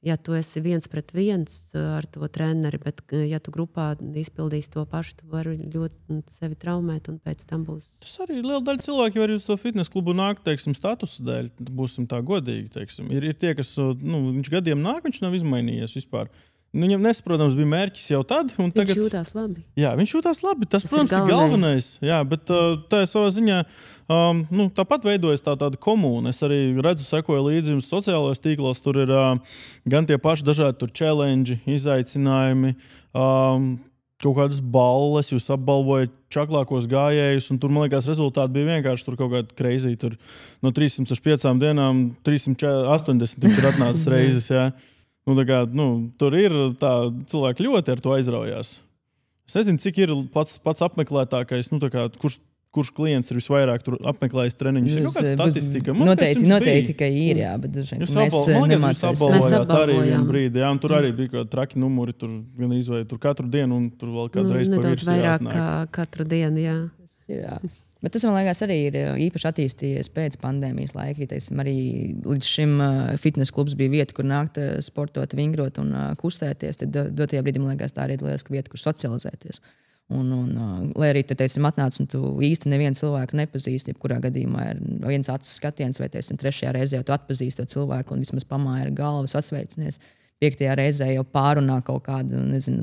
ja tu esi 1-1 ar to treneri, bet ja tu grupā izpildīsi to pašu, tu vari ļoti sevi traumēt un pēc tam būs... Tas arī liela daļa cilvēki var uz to fitnes klubu nākt, teiksim, statusa dēļ, būsim tā godīgi, teiksim. Ir tie, kas, viņš gadiem nāk, viņš nav izmainījies vispār. Viņam nesaprotams bija mērķis jau tad. Viņš jūtās labi. Jā, viņš jūtās labi. Tas protams, ir galvenais. Jā, bet tā savā ziņā tāpat veidojas tāda komūna. Es arī redzu, sekoju līdzi jums sociālajos tīklos. Tur ir gan tie paši dažādi challenge, izaicinājumi, kaut kādas balles. Jūs apbalvojat čaklākos gājējus. Un tur, man liekas, rezultāti bija vienkārši tur kaut kādi crazy. Tur no 365 dienām 380 ir atnācis reizes. Jā. Tur ir tā, cilvēki ļoti ar to aizraujās. Es nezinu, cik ir pats apmeklētākais, kurš klients ir visvairāk apmeklējis treniņus. Ir kaut kāda statistika. Noteikti, ka ir, jā, bet mēs apbalvojāt arī vienu brīdi. Jā, un tur arī bija kaut traki numuri, tur gan izvēja tur katru dienu, un tur vēl kādu reizi pa nedaudz vairāk kā katru dienu, jā. Bet tas, man liekas, arī ir īpaši attīstījies pēc pandēmijas laika. Arī līdz šim fitnes klubs bija vieta, kur nākt sportot, vingrot un kustēties. Tad dotajā brīdī, man liekas, tā arī ir lieliska vieta, kur socializēties. Lai arī tu, teiksim, atnāc un tu īsti nevienu cilvēku nepazīsti, jebkurā gadījumā ir viens acu skatiens vai, teiksim, trešajā reizē tu atpazīsti to cilvēku un vismaz pamāja ar galvas atsveicinies. 5. reizē jau pārunā kaut kādu,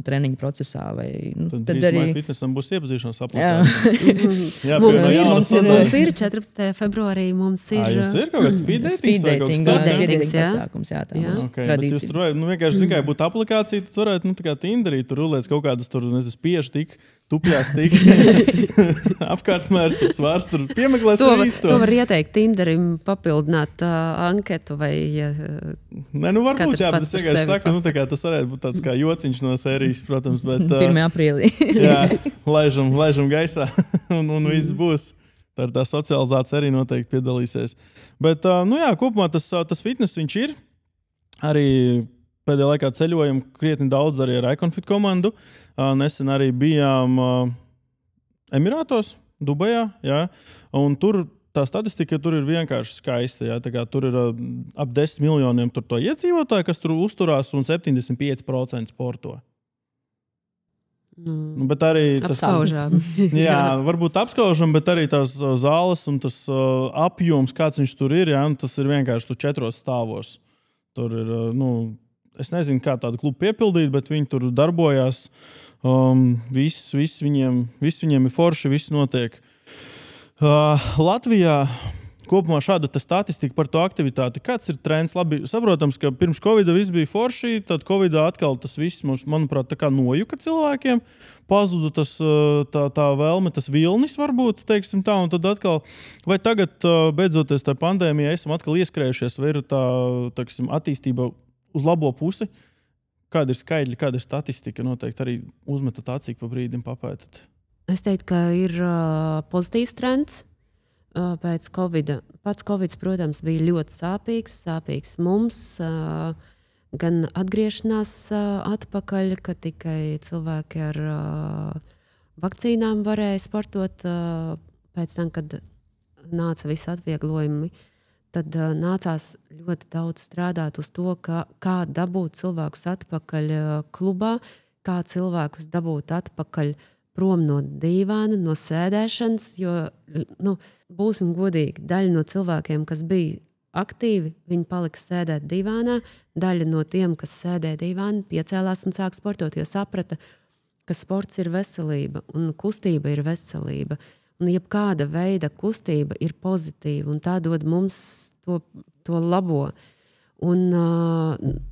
treniņu procesā. Tad arī fitnesam būs iepazīšanās aplikācija. Mums ir 14. februārī. Mums jums ir kaut kāds speed dating pasākums. Jā, tā mums tradīcija. Jūs tur vienkārši tikai būtu aplikācija, tad varētu kā Tinderī tur rulēt kaut kādas spiežu tik, tupjās tik, apkārtmērs, svārs, tur piemeklēs īsto. To var ieteikt Tinderim papildināt anketu vai varbūt, jā, bet es vienkārši saku, tas varētu būt tāds kā jociņš no sērijas, protams, bet 1. aprīlī. Jā, laižam gaisā un viss būs. Tā socializācija arī noteikti piedalīsies. Bet, kopumā tas fitness viņš ir. Arī pēdējā laikā ceļojam krietni daudz arī ar Iconfit komandu. Nesen arī bijām Emirātos, Dubajā, jā, un tur tā statistika tur ir vienkārši skaista. Jā, tur ir ap 10 miljoniem to iedzīvotāju, kas tur uzturās, un 75% sporto. Bet arī apskaužām. Jā, varbūt apskaužam, bet arī tās zāles un tas apjoms, kāds viņš tur ir, jā, tas ir vienkārši tur 4 stāvos. Tur ir, es nezinu, kā tādu klubu piepildīt, bet viņi tur darbojās. Viss viņiem ir forši, viss notiek. Latvijā kopumā šāda statistika par to aktivitāti. Kāds ir trends? Labi, saprotams, ka pirms Covid viss bija forši, tad Covid atkal tas viss, manuprāt, tā kā nojuka cilvēkiem. Pazuda tas, tā vēlme, tas vilnis varbūt, teiksim tā, un tad atkal, vai tagad, beidzoties tā pandēmijā, esam atkal ieskrējušies, vai ir tā, teiksim, attīstība uz labo pusi? Kāda ir skaidļi, kāda ir statistika? Noteikti arī uzmetat acīk pa brīdim papētat. Es teiktu, ka ir pozitīvs trends. Pēc Covida. Pats Covid, protams, bija ļoti sāpīgs mums, gan atgriešanās atpakaļ, ka tikai cilvēki ar vakcīnām varēja sportot. Pēc tam, kad nāca visi atvieglojumi, tad nācās ļoti daudz strādāt uz to, kā dabūt cilvēkus atpakaļ klubā, kā cilvēkus dabūt atpakaļ prom no dīvāna, no sēdēšanas, jo, būsim godīgi, daļa no cilvēkiem, kas bija aktīvi, viņi palika sēdēt dīvānā, daļa no tiem, kas sēdē dīvānā, piecēlās un sāk sportot, jo saprata, ka sports ir veselība un kustība ir veselība. Un jebkāda veida kustība ir pozitīva un tā dod mums to labo. Un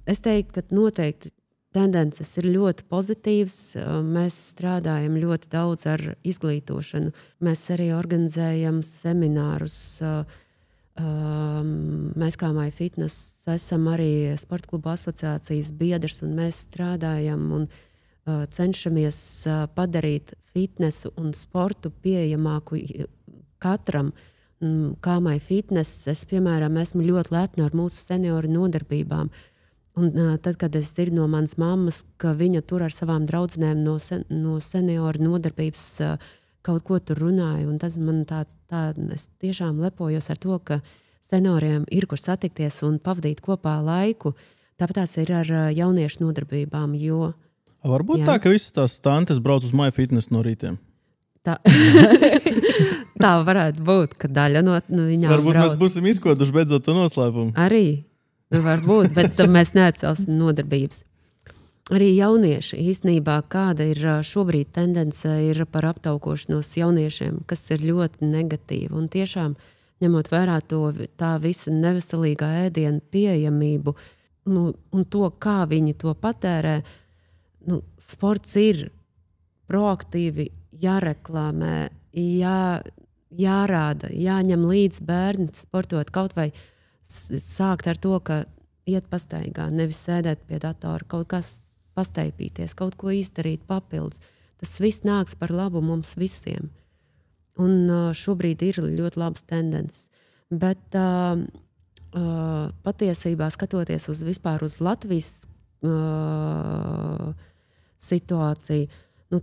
es teiktu, ka noteikti tendences ir ļoti pozitīvas. Mēs strādājam ļoti daudz ar izglītošanu. Mēs arī organizējam seminārus. Mēs kā MyFitness esam arī Sporta klubu asociācijas biedrs, un mēs strādājam un cenšamies padarīt fitnesu un sportu pieejamāku katram. Kā MyFitness, es, piemēram, esmu ļoti lepna ar mūsu senioru nodarbībām. Un tad, kad es dzirdu no manas mammas, ka viņa tur ar savām draudzenēm no senioru nodarbības kaut ko tur runāja, un tas man es tiešām lepojos ar to, ka senioriem ir kur satikties un pavadīt kopā laiku. Tāpēc ir ar jauniešu nodarbībām, jo... Varbūt jā. Tā, ka visas tās tantes brauc uz MyFitness no rītiem. Tā varētu būt, ka daļa no viņām varbūt brauc. Mēs būsim izkoduši beidzot to noslēpumu. Arī. Varbūt, bet mēs neatcelsim nodarbības. Arī jaunieši īstenībā, kāda ir šobrīd tendence, ir par aptaukošanos jauniešiem, kas ir ļoti negatīva. Un tiešām, ņemot vērā tā visa neveselīgā ēdiena pieejamību, un to, kā viņi to patērē, sports ir proaktīvi jāreklamē, jārāda, jāņem līdz bērni sportot kaut vai sākt ar to, ka iet pastaigā, nevis sēdēt pie datora, kaut kas pastaipīties, kaut ko izdarīt papildus. Tas viss nāks par labu mums visiem. Un šobrīd ir ļoti labas tendences. Bet patiesībā skatoties vispār uz Latvijas situāciju,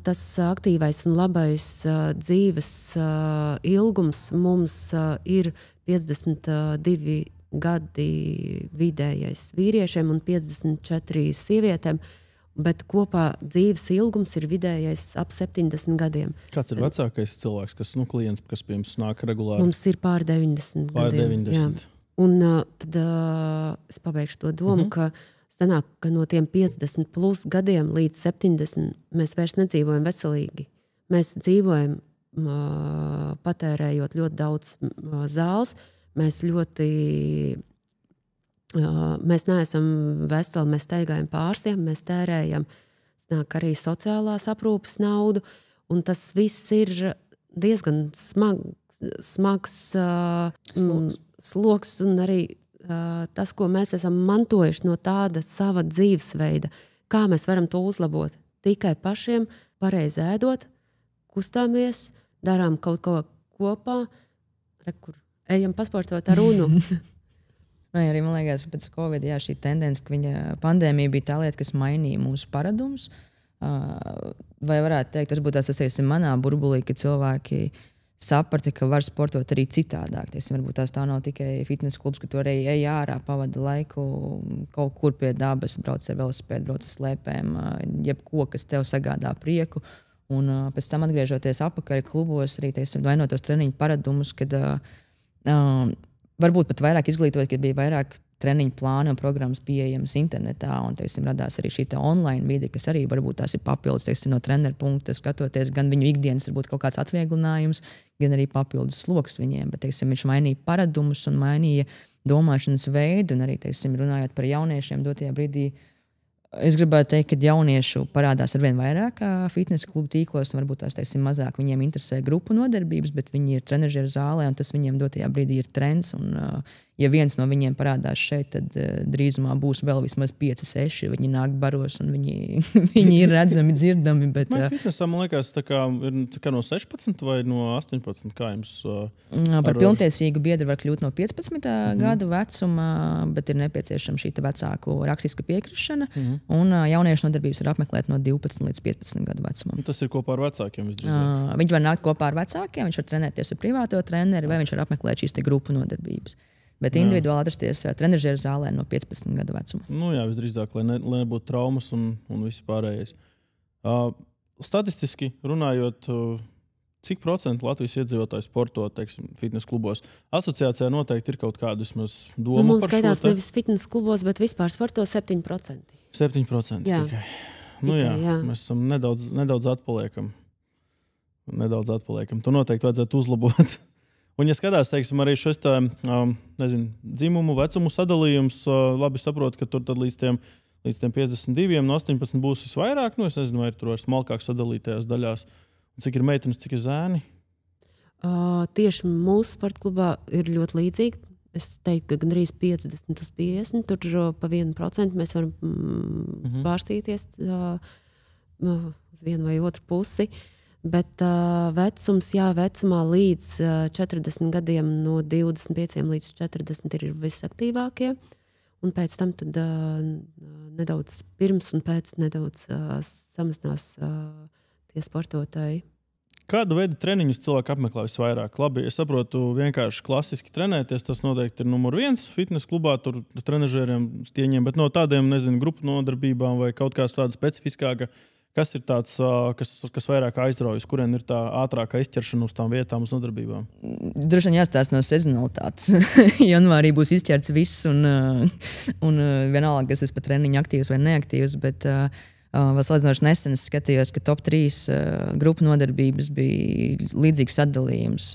tas aktīvais un labais dzīves ilgums mums ir 52 gadi vidējais vīriešiem un 54 sievietēm, bet kopā dzīves ilgums ir vidējais ap 70 gadiem. Kāds ir vecākais cilvēks, klients, kas pie mums nāk regulāri? Mums ir pār 90 gadiem. Pār 90. Jā. Un tad es pabeigšu to domu, ka sanāk, ka no tiem 50 plus gadiem līdz 70 mēs vairs nedzīvojam veselīgi. Mēs dzīvojam patērējot ļoti daudz zāles. Mēs neesam veseli, mēs staigājam pārstiem, mēs tērējam arī sociālās aprūpes naudu, un tas viss ir diezgan smags sloks, un arī tas, ko mēs esam mantojuši no tāda sava dzīvesveida, kā mēs varam to uzlabot. Tikai pašiem pareizi ēdot, kustāmies, darām kaut ko kopā, ejam pasportot ar runu. Arī man liekas, pēc Covid šī tendence, ka pandēmija bija tā lieta, kas mainīja mūsu paradumus. Vai varētu teikt, tas būtu tas manā burbulī, ka cilvēki saprata, ka var sportot arī citādāk. Varbūt tā nav tikai fitness klubs, ka tu arī ej ārā, pavadi laiku kaut kur pie dabas, brauc ar velosipēdu, brauc ar slēpēm, jebko, kas tev sagādā prieku. Un pēc tam atgriežoties apakaļ klubos, arī vainotos treniņu paradumus, kad varbūt pat vairāk izglītot, kad bija vairāk treniņu plāni un programmas pieejamas internetā, un, teiksim, radās arī šī online vide, kas arī varbūt tās ir papildus, teiksim, no treneru punkta skatoties, gan viņu ikdienas varbūt kaut kāds atvieglinājums, gan arī papildus sloks viņiem, bet, teiksim, viņš mainīja paradumus un mainīja domāšanas veidu, un arī, teiksim, runājot par jauniešiem dotajā brīdī, es gribētu teikt, ka jauniešu parādās arvien vairāk fitnesa klubu tīklos, un varbūt tās, teiksim, mazāk viņiem interesē grupu nodarbības, bet viņi ir trenažieru zālē, un tas viņiem dotajā brīdī ir trends. Un, ja viens no viņiem parādās šeit, tad drīzumā būs vēl vismaz 5, 6. Viņi nāk baros, un viņi ir redzami, dzirdami. Bet, fitnesā, man liekas, tā kā no 16 vai no 18, kā jums? Par pilntiesīgu biedru var kļūt no 15 gadu vecuma, bet ir nepieciešama šī vecāku rakstiska piekrišana. Un jauniešu nodarbības var apmeklēt no 12 līdz 15 gadu vecumam. Tas ir kopā ar vecākiem visdrīzāk. Viņš var nākt kopā ar vecākiem, viņš var trenēties ar privāto treneri, vai viņš var apmeklēt šīs grupu nodarbības. Bet individuāli atrasties trenažieru zālē no 15 gadu vecuma. Nu jā, visdrīzāk, lai nebūtu traumas un viss pārējais. Statistiski runājot, cik procentu Latvijas iedzīvotāju sporto, teiksim, fitnes klubos? Asociācijā noteikti ir kaut kāda vismaz doma par šo. Mums skaitās nevis fitnes klubos, bet vispār sporto 7%. 7% jā. Tikai. Nu jā, mēs esam nedaudz atpaliekam. Tu noteikti vajadzētu uzlabot. Un, ja skatās, teiksim, arī šis dzimumu, vecumu sadalījums, labi saprotu, ka tur tad līdz tiem 52 no 18 būs visvairāk. Nu, es nezinu, vai tur var smalkāk sadalītajās daļās. Cik ir meitenes, cik ir zēni? Tieši mūsu sporta klubā ir ļoti līdzīgi. Es teiktu, ka gandrīz 50 uz 50. Tur pa 1% mēs varam svārstīties uz vienu vai otru pusi. Bet vecumā līdz 40 gadiem no 25 līdz 40 ir visaktīvākie. Un pēc tam tad, nedaudz pirms un pēc nedaudz samazinās tie sportotāji. Kādu veidu treniņus cilvēki apmeklē visvairāk? Labi, es saprotu, vienkārši klasiski trenēties, tas noteikti ir numur 1 fitnes klubā, tur trenažieriem, stieņiem, bet no tādiem, nezinu, grupu nodarbībām vai kaut kāds tāds specifiskāka, kas ir tāds, kas vairāk aizraujas, kurien ir tā ātrākā izķeršana uz tām vietām, uz nodarbībām? Droši vien jāstāsta no sezonalitātes. Janvārī būs izķerts viss, un vienalga, kas es pa treniņu aktīvs vai neaktīvs, bet vēl salīdzinoši nesen es skatījos, ka top 3 grupu nodarbības bija līdzīgs sadalījums.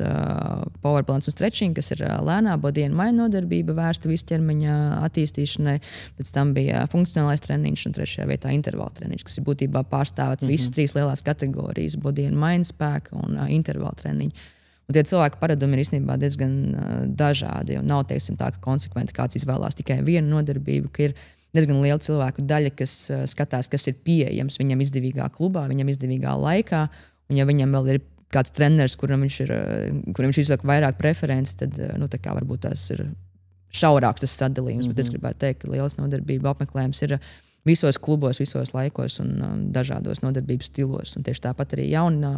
Power balance un stretching, kas ir lēnā body and mind nodarbība, vērsta visu ķermeņa attīstīšanai. Pēc tam bija funkcionālais treniņš un 3. vietā intervāla treniņš, kas ir būtībā pārstāvēts visas 3 lielās kategorijas - body and mind spēka un intervāla treniņu. Un tie cilvēku paradumi ir īstenībā diezgan dažādi. Un nav, teiksim, tā, ka konsekventi kāds izvēlās tikai vienu nodarbību, ka ir diezgan liela cilvēku daļa, kas skatās, kas ir pieejams viņam izdevīgā klubā, viņam izdevīgā laikā. Un ja viņam vēl ir kāds treneris, kuram viņš izliek vairāk preferences, tad tā kā varbūt tas ir šaurāks tas sadalījums. Bet es gribētu teikt, ka lielas nodarbību apmeklējums ir visos klubos, visos laikos un dažādos nodarbības stilos. Un tieši tāpat arī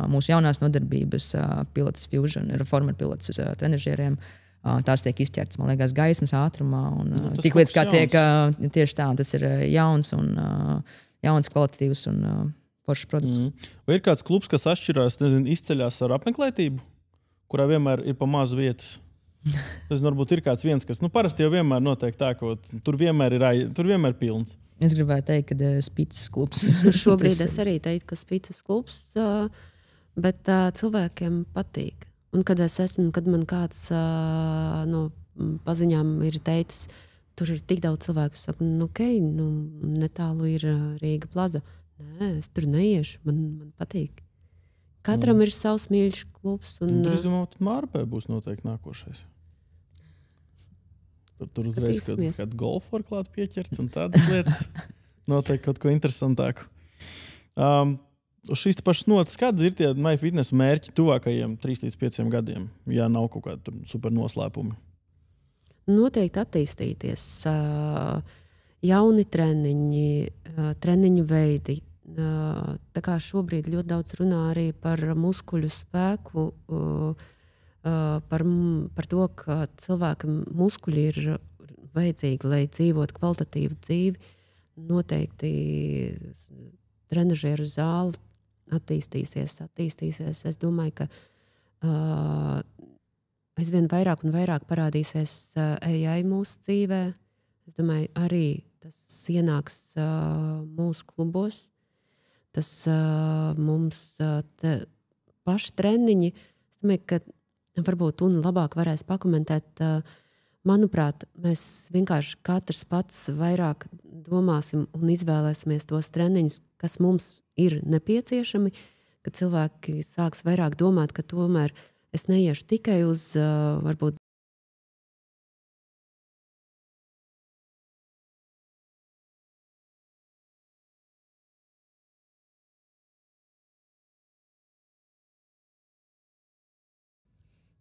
mūsu jaunās nodarbības Pilates Fusion, Reformer Pilates trenažieriem. Tās tiek izķertas, man liekas, gaismas ātrumā. Tik līdz kā tiek tieši tā, un tas ir jauns, kvalitatīvs un foršs produkts. Vai ir kāds klubs, kas atšķirās, nezinu, izceļās ar apmeklētību, kurā vienmēr ir pa maz vietas? Tas varbūt ir kāds viens, kas parasti jau vienmēr notiek tā, ka tur vienmēr ir pilns. Es gribēju teikt, ka Spicas klubs. Šobrīd es arī teiktu, ka Spicas klubs, bet cilvēkiem patīk. Un kad man kāds no paziņām ir teicis, tur ir tik daudz cilvēku, es saku, netālu ir Rīga plaza. Nē, es tur neiešu, man patīk. Katram ir savs mīļš klubs. Drīzumā Mārbē būs noteikti nākošais. Tur uzreiz kādu golfu var klāt pieķert un tādas lietas. Noteikti kaut ko interesantāku. Uz šīs pašas notas, kādas ir tie MyFitness mērķi tuvākajiem 3 līdz 5 gadiem, ja nav kaut kādi super noslēpumi? Noteikti attīstīties. Jauni treniņi, treniņu veidi. Tā kā šobrīd ļoti daudz runā arī par muskuļu spēku, par to, ka cilvēkam muskuļi ir vajadzīgi, lai dzīvotu kvalitatīvu dzīvi. Noteikti trenažieru zāle attīstīsies. Es domāju, ka aizvien vairāk un vairāk parādīsies AI mūsu dzīvē. Es domāju, arī tas ienāks mūsu klubos. Tas mums paši treniņi. Es domāju, ka varbūt un labāk varēs pakomentēt. Manuprāt, mēs vienkārši katrs pats vairāk domāsim un izvēlēsimies tos treniņus, kas mums ir nepieciešami, kad cilvēki sāks vairāk domāt, ka tomēr es neiešu tikai uz varbūt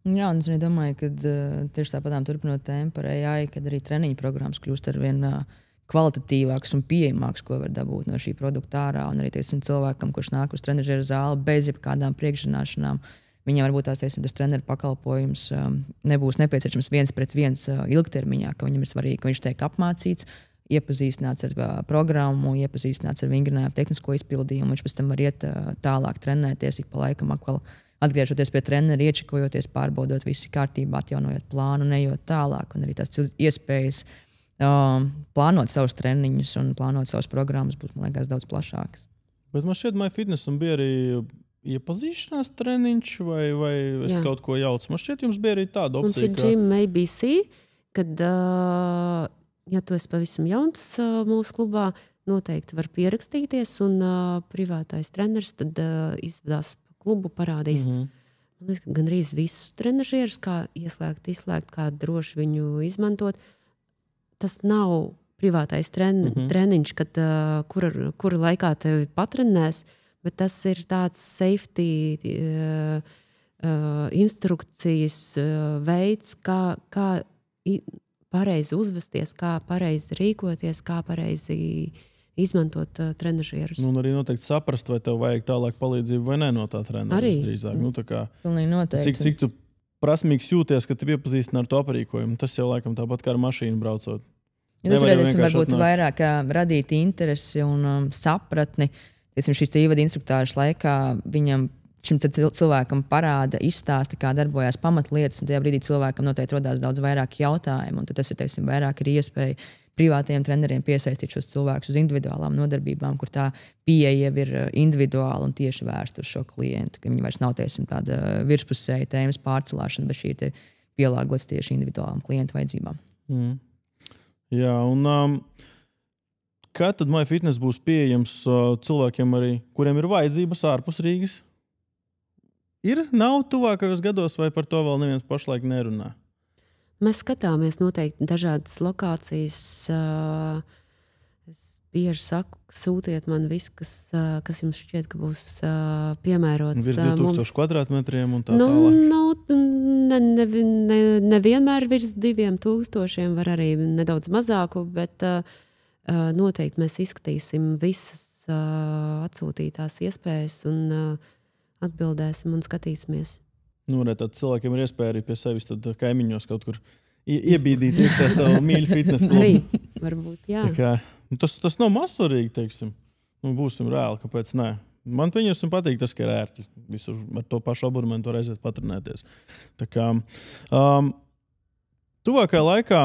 Jā, un es domāju, ka tieši tāpatām turpinot tēmu par AI, kad arī treniņu programmas kļūst arvien kvalitatīvāks un pieejamāks, ko var dabūt no šī produkta ārā. Un arī tiesim, cilvēkam, kurš nāk uz trenižera zāli bez jebkādām priekšzināšanām, viņam varbūt tas treneru pakalpojums nebūs nepieciešams 1-1 ilgtermiņā, ka viņam ir svarīgi, ka viņš tiek apmācīts, iepazīstināts ar programmu, iepazīstināts ar vingrinājumu tehnisko izpildījumu, viņš pēc tam var iet tālāk trenēties, ik pa laikam atgriežoties pie trenera, iečekojoties, pārbaudot, visu kārtībā, atjaunojot plānu, nejot tālāk. Un arī tās iespējas plānot savus treniņus un plānot savus programmas būs, man liekas, daudz plašākas. Bet man šķiet, MyFitnessam bija arī iepazīšanās treniņš vai es kaut ko jaucu. Man šķiet, jums bija arī tāda opcija. Mums ir Gym ABC, kad, ja tu esi pavisam jauns mūsu klubā, noteikti var pierakstīties un privātais treneris tad izvedās klubu parādīs. Man liekas, ka gandrīz visus trenažierus, kā ieslēgt, izslēgt, kā droši viņu izmantot. Tas nav privātais treniņš, kad kura laikā tevi patrenēs, bet tas ir tāds safety instrukcijas veids, kā pareizi uzvesties, kā pareizi rīkoties, kā pareizi izmantot trenažierus. Un arī noteikti saprast, vai tev vajag tālāk palīdzību vai ne no tā trenera. Arī. Pilnīgi noteikti. Cik tu prasmīgs jūties, ka tev iepazīstina ar to aprīkojumu. Tas jau laikam tāpat kā ar mašīnu braucot. Ja tas varētu varbūt vairāk radīt interesi un sapratni. Šīs ievada instruktāžas laikā šim cilvēkam parāda, izstāsta, kā darbojās pamatlietas, un tajā brīdī cilvēkam noteikti rodās daudz vairāk jautājumu. Un tas ir vairāk ir iespēja privātiem treneriem piesaistīt šos cilvēkus uz individuālām nodarbībām, kur tā pieeja ir individuāla un tieši vērsta uz šo klientu. Viņi vairs nav tāda virspusēja tēmas pārcelāšana, bet šī ir pielāgots tieši individuālām klientu vajadzībām. Jā, un kā tad MyFitness būs pieejams cilvēkiem arī, kuriem ir vajadzības ārpus Rīgas? Nav tuvākajos gados, vai par to vēl neviens pašlaik nerunā? Mēs skatāmies noteikti dažādas lokācijas. Es bieži saku, sūtiet man visu, kas jums šķiet, ka būs piemērots. Virs 2000 kvadrātmetriem un tā tālāk? Nevienmēr virs 2000, var arī nedaudz mazāku, bet noteikti mēs izskatīsim visas atsūtītās iespējas un atbildēsim un skatīsimies. Tad cilvēkiem ir iespēja arī pie sevis kaimiņos kaut kur iebīdīt iekšā savu mīļu fitness klubu. Arī, varbūt, jā. Tas nav mazsvarīgi, teiksim. Būsim reāli, kāpēc nē. Man patīk tas, ka ir ērti. Visur ar to pašu abonementu var aiziet patrenēties. Tuvākajā laikā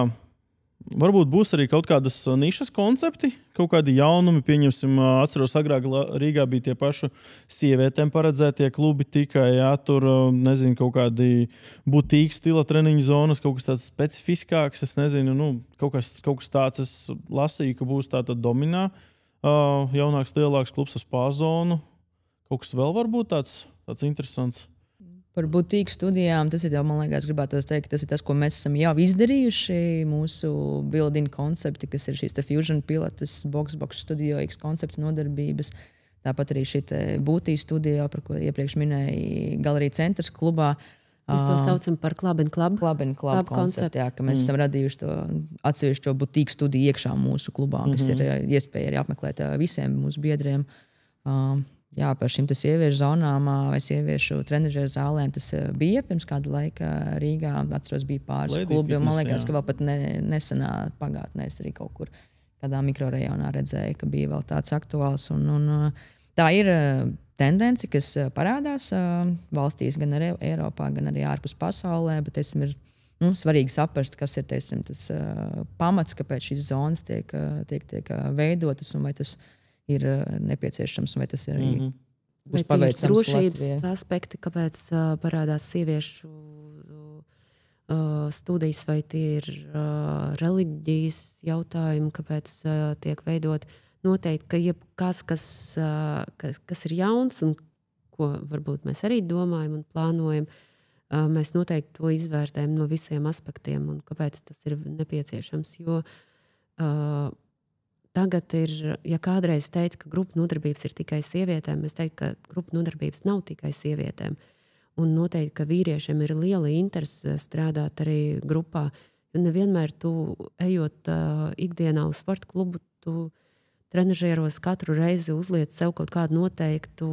varbūt būs arī kaut kādas nišas koncepti, kaut kādi jaunumi. Pieņemsim, atceros, agrāk Rīgā bija tie paši sievietēm paredzētie klubi tikai, tur, nezinu, kaut kādi butīku stila treniņu zonas, kaut kas tāds specifiskāks, es nezinu, kaut kas tāds, es lasīju, ka būs tātad Dominā, jaunāks, lielāks klubs ar spā zonu. Kaut kas vēl var būt tāds interesants. Par butīku studijām tas ir jau, man liekas, gribētu teikt, tas ir tas, ko mēs esam jau izdarījuši. Mūsu build-in koncepti, kas ir šīs fusion pilates, box studio, X konceptu nodarbības. Tāpat arī šī būtī studija, par ko iepriekš minēja Galerija centrs klubā. Mēs to saucam par Club and Club. Club konceptu, jā, ka mēs esam radījuši to atsevišķo butīku studiju iekšā mūsu klubā, kas ir iespēja arī apmeklēt visiem mūsu biedriem. Jā, par šīm sieviešu zonām vai sieviešu trenižera zālēm tas bija pirms kāda laika Rīgā. Atceros, bija pāris klubi. Man liekas, ka vēl pat nesenā pagātnē es arī kaut kur kādā mikrorejonā redzēju, ka bija vēl tāds aktuāls. Un tā ir tendence, kas parādās valstīs gan arī Eiropā, gan arī ārpus pasaulē, bet ir Svarīgi saprast, kas ir teiksim, tas pamats, kāpēc šīs zonas tiek veidotas un vai tas ir nepieciešams, vai tas ir arī būs paveicams drošības Latvijā. aspekti, kāpēc parādās sieviešu studijas, vai tie ir reliģijas jautājumi, kāpēc tiek veidot. Noteikti, ka jebkas, kas ir jauns un ko varbūt mēs arī domājam un plānojam, mēs noteikti to izvērtējam no visiem aspektiem un kāpēc tas ir nepieciešams. Jo tagad ir, ja kādreiz teica, ka grupu nodarbības ir tikai sievietēm, es teiktu, ka grupu nodarbības nav tikai sievietēm. Un noteikti, ka vīriešiem ir liela interese strādāt arī grupā. Jo nevienmēr tu, ejot ikdienā uz sporta klubu, tu trenažieros katru reizi uzliec sev kaut kādu noteiktu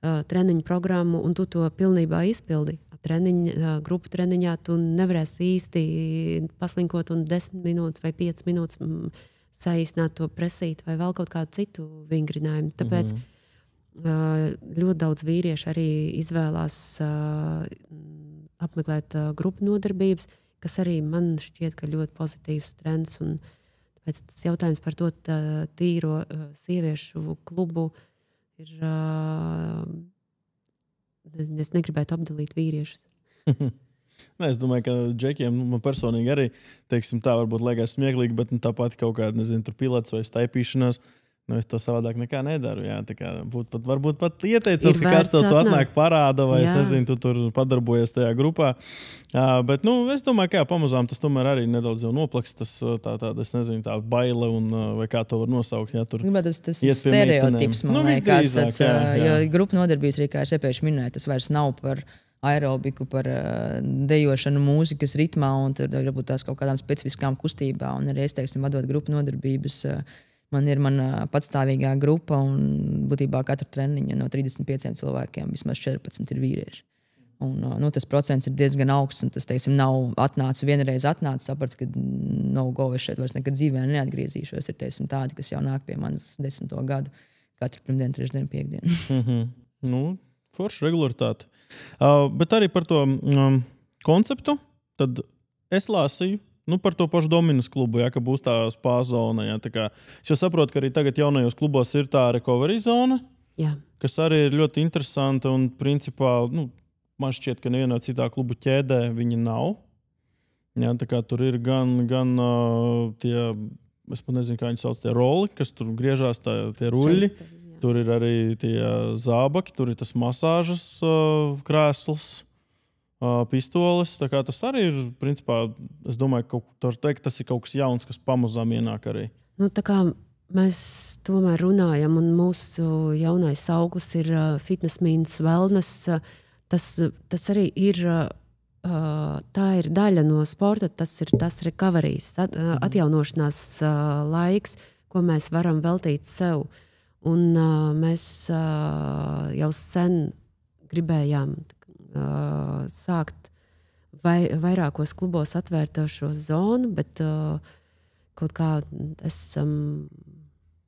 treniņu programmu, un tu to pilnībā izpildi. Grupu treniņā tu nevarēsi īsti paslinkot un 10 minūtes vai 5 minūtes saīsināt to presīt vai vēl kaut kādu citu vingrinājumu. Tāpēc ļoti daudz vīriešu arī izvēlās apmeklēt grupu nodarbības, kas arī man šķiet, ka ļoti pozitīvs trends. Un tāpēc tas jautājums par to tīro sieviešu klubu ir, es negribētu apdalīt vīriešus. Es domāju, ka džekiem man personīgi arī, teiksim, tā varbūt liekas smieklīgi, bet tāpat kaut kāda, nezinu, tur pilots vai staipīšanās. Es to savādāk nekā nedaru. Jā, tā kā varbūt pat ieteicams, ka kāds tev to atnāk parāda, vai es nezinu, tu tur padarbojies tajā grupā. Bet, es domāju, ka pamazām tas tomēr arī nedaudz jau noplaks, tas es nezinu, tā baile un vai kā to var nosaukt. Jā, tur tas stereotips, man liekas, jo grupu nodarbības arī, kā es iepriekš minēju, tas vairs nav par aerobiku, par dejošanu mūzikas ritmā, un tur varbūt tās kaut kādām specifiskām kustībām, un arī es, teiksim, vadot grupu nodarbības, man ir mana patstāvīgā grupa, un būtībā katra treniņa no 35 cilvēkiem vismaz 14 ir vīrieši. Un, tas procents ir diezgan augsts, un tas, teiksim, nav vienreiz atnācis, sapratu, ka es šeit vairs nekad dzīvē neatgriezīšos. Ir, teiksim, tādi, kas jau nāk pie manis 10. gadu, katru pirmdienu, trešdienu, piekdienu. Forša regularitāte. Bet arī par to konceptu, tad es lasīju, par to pašu Dominus klubu, ka būs tā spā zona. Es jau saprotu, ka arī tagad jaunajos klubos ir tā recovery zona, kas arī ir ļoti interesanta un principā, man šķiet, ka nevienā citā klubu ķēdē viņi nav. Jā, tā kā tur ir gan tie, es pat nezinu, kā viņi sauc, tie roli, kas tur griežās, tie ruļļi. Tur ir arī tie zābaki, tur ir tas masāžas krēsls. Pistoles, tā kā tas arī ir, principā, es domāju, ka tas ir kaut kas jauns, kas pamazām ienāk arī. Tā kā mēs tomēr runājam, un mūsu jaunais auglis ir Fitness Means Wellness, tas arī ir, tā ir daļa no sporta, tas ir tas recoveries, atjaunošanās laiks, ko mēs varam veltīt sev. Un mēs jau sen gribējām sākt vairākos klubos atvērt šo zonu, bet kaut kā esam,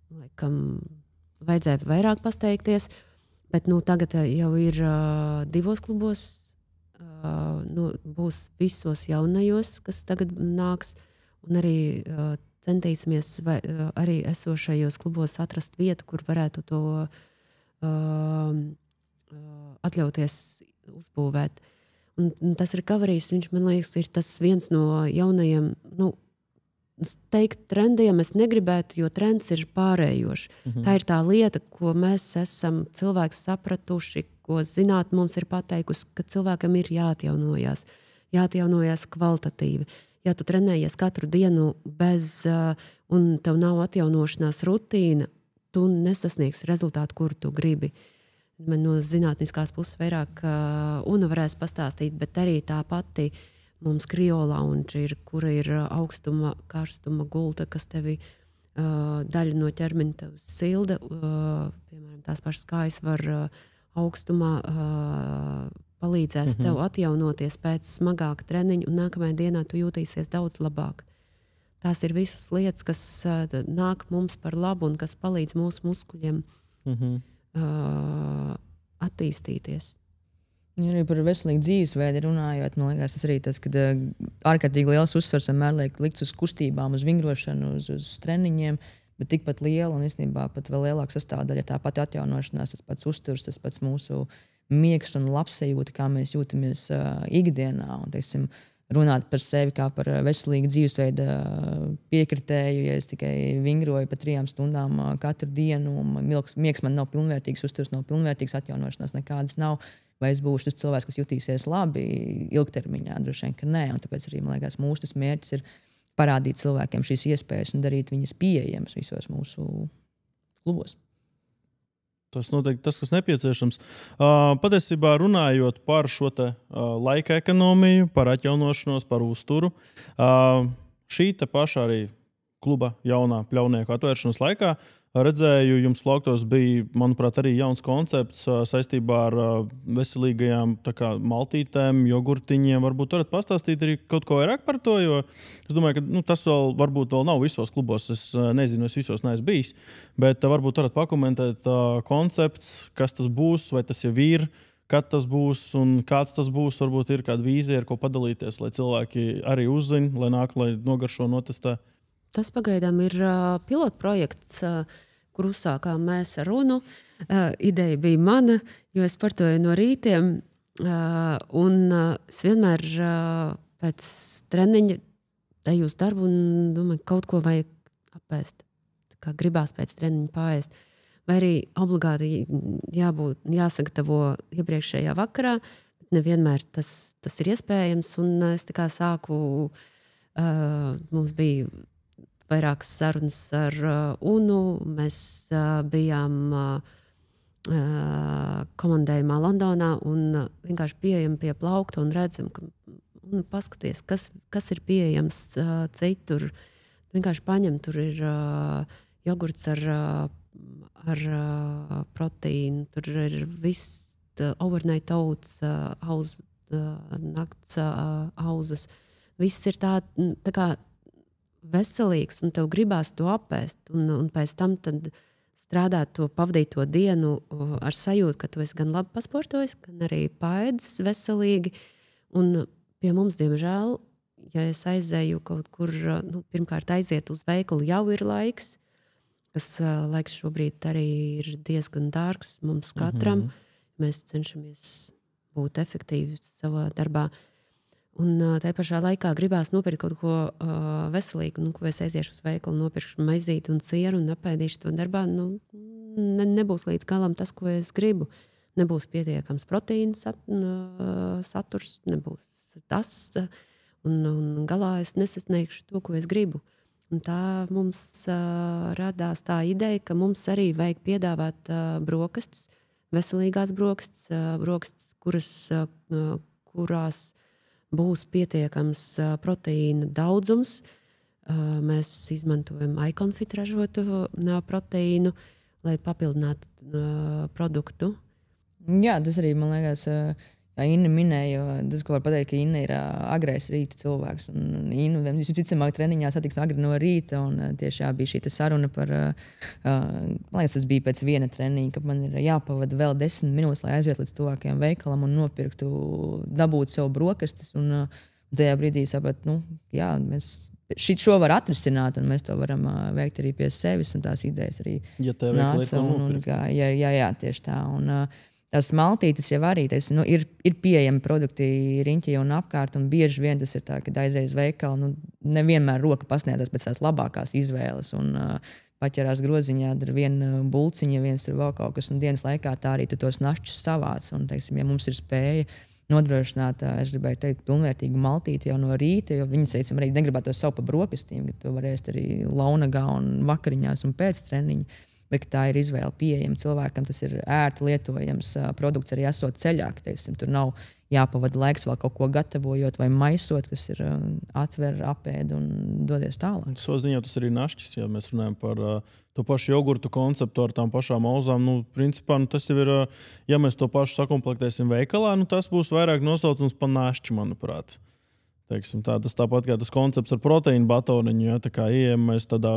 laikam, vajadzēja vairāk pasteikties, bet tagad jau ir 2 klubos, būs visos jaunajos, kas tagad nāks, un arī centīsimies arī esošajos klubos atrast vietu, kur varētu to atļauties uzbūvēt. Un tas recoveries, viņš, man liekas, ir tas viens no jaunajiem, teikt trendiem es negribētu, jo trends ir pārējošs. Tā ir tā lieta, ko mēs esam cilvēks sapratuši, ko zinātne mums ir pateikusi, ka cilvēkam ir jāatjaunojās kvalitatīvi. Ja tu trenējies katru dienu un tev nav atjaunošanās rutīna, tu nesasniegsi rezultātu, kuru tu gribi. Man no zinātniskās puses vairāk Una varēs pastāstīt, bet arī tā pati mums kriolanģa ir, kura ir augstuma, karstuma gulta, kas tevi daļu no ķermeņa tev silda. Piemēram, tās pašas kājas var augstumā palīdzēs tev atjaunoties pēc smagāka treniņa, un nākamajā dienā tu jūtīsies daudz labāk. Tās ir visas lietas, kas nāk mums par labu un kas palīdz mūsu muskuļiem attīstīties. Ja arī par veselīgu dzīvesveidu runājot, man liekas, tas arī tas, ka ārkārtīgi liels uzsvars vienmēr likts uz kustībām, uz vingrošanu, uz treniņiem, bet tikpat liela un īstenībā pat vēl lielāka sastāvdaļa ir tā pati atjaunošanās, tas pats uzturs, tas pats mūsu miegs un labsajūta, kā mēs jūtamies ikdienā. Un, teiksim, runāt par sevi kā par veselīgu dzīvesveidu piekritēju, ja es tikai vingroju pa 3 stundām katru dienu, un miegs man nav pilnvērtīgs, uzturs nav pilnvērtīgs, atjaunošanās nekādas nav. Vai es būšu tas cilvēks, kas jutīsies labi ilgtermiņā? Droši vien, ka nē. Un tāpēc arī, man liekas, mūsu mērķis ir parādīt cilvēkiem šīs iespējas un darīt viņas pieejamas visos mūsu klubos. Tas noteikti tas, kas nepieciešams. Patiesībā runājot par šo laika ekonomiju, par atjaunošanos, par uzturu, šī paša arī kluba jaunā pļaunieku atvēršanas laikā redzēju, jums plauktos bija, manuprāt, arī jauns koncepts saistībā ar veselīgajām maltītēm, jogurtiņiem. Varbūt varat pastāstīt arī kaut ko vairāk par to, jo es domāju, ka tas varbūt vēl nav visos klubos. Es nezinu, es visos neesmu bijis, bet varbūt varat pakomentēt koncepts, kas tas būs, vai tas jau ir, kad tas būs un kāds tas būs. Varbūt ir kāda vīzija, ar ko padalīties, lai cilvēki arī uzzina, lai nāk, lai nogaršo, notestē. Tas pagaidām ir pilotprojekts, kur uzsākām mēs ar Runu. Ideja bija mana, jo es sportoju no rītiem. Un es vienmēr pēc treniņa eju uz darbu un domāju, kaut ko vajag apēst. Kā gribās pēc treniņa paēst. Vai arī obligāti jāsagatavo iepriekšējā vakarā. Nevienmēr tas ir iespējams. Un es tā kā sāku, mums bija vairākas sarunas ar UNU. Mēs bijām komandējumā Londonā un vienkārši pieejam pie plaukta un redzam, ka paskaties, kas ir pieejams citur. Vienkārši paņem, tur ir jogurts ar proteīnu, tur ir viss overnight oats, nakts auzas. Viss ir tā kā veselīgs, un tev gribās to apēst, un pēc tam tad strādāt to pavadīto dienu ar sajūtu, ka tu esi gan labi pasportojis, gan arī paēdis veselīgi. Un pie mums, diemžēl, ja es aizēju kaut kur, pirmkārt aiziet uz veikalu, jau ir laiks, kas laiks šobrīd arī ir diezgan dārgs mums katram. Mēs cenšamies būt efektīvi savā darbā. Un tajā pašā laikā gribās nopirkt kaut ko veselīgu, ko es aiziešu uz veikalu, nopirkšu maizīti un sieru un apēdīšu to darbā. Nebūs līdz galam tas, ko es gribu. Nebūs pietiekams proteīna saturs, nebūs tas, un galā es nesasniegšu to, ko es gribu. Un tā mums radās tā ideja, ka mums arī vajag piedāvāt brokastis, veselīgās brokastis, kurās būs pietiekams proteīna daudzums. Mēs izmantojam Iconfit ražotu proteīnu, lai papildinātu produktu. Jā, tas arī, man liekas, Inna minēja, tas, ko var pateikt, ka Inna ir agrais rīta cilvēks. Un Inna visticamāk treniņā satiks agri no rīta, un tieši bija šī saruna par, man liekas, tas bija pēc viena treniņa, ka man ir jāpavada vēl 10 minūtes, lai aiziet līdz tuvākajam veikalam un nopirktu, dabūt sev brokastis. Un tajā brīdī sapratu, mēs šo var atrisināt, un mēs to varam veikt arī pie sevis, un tās idejas arī nāca. Jā, tieši tā. Un, tās maltītes jau arī ir pieejami produkti riņķī un apkārt, un bieži vien tas ir tā, kad aizies uz veikalu, nevienmēr roka pasniedzas pēc tās labākās izvēles, un paķerās groziņā, tur viena bulciņa, viens tur vēl kaut kas, un dienas laikā tā arī tu tos našķus savāc, un, teiksim, ja mums ir spēja nodrošināt, es gribēju teikt, pilnvērtīgu maltīti jau no rīta, jo viņi, teicam, arī negribētu to savu pa brokastīm, ka to varēs arī launagā un vakariņās un pēc treniņa. Bet tā ir izvēle pieejama cilvēkam, tas ir ērti lietojams produkts arī esot ceļā. Teiksim, tur nav jāpavada laiks vēl kaut ko gatavojot vai maisot, kas ir atver, apēd un dodies tālāk. Ziņā tas arī našķis, ja mēs runājam par to pašu jogurtu konceptu ar tām pašām auzām. Principā, tas jau ir, ja mēs to pašu sakomplektēsim veikalā, tas būs vairāk nosaucams par našķi, manuprāt. Tas tāpat kā tas koncepts ar proteīnu batoniņu, ja tā kā ieejam mēs tādā,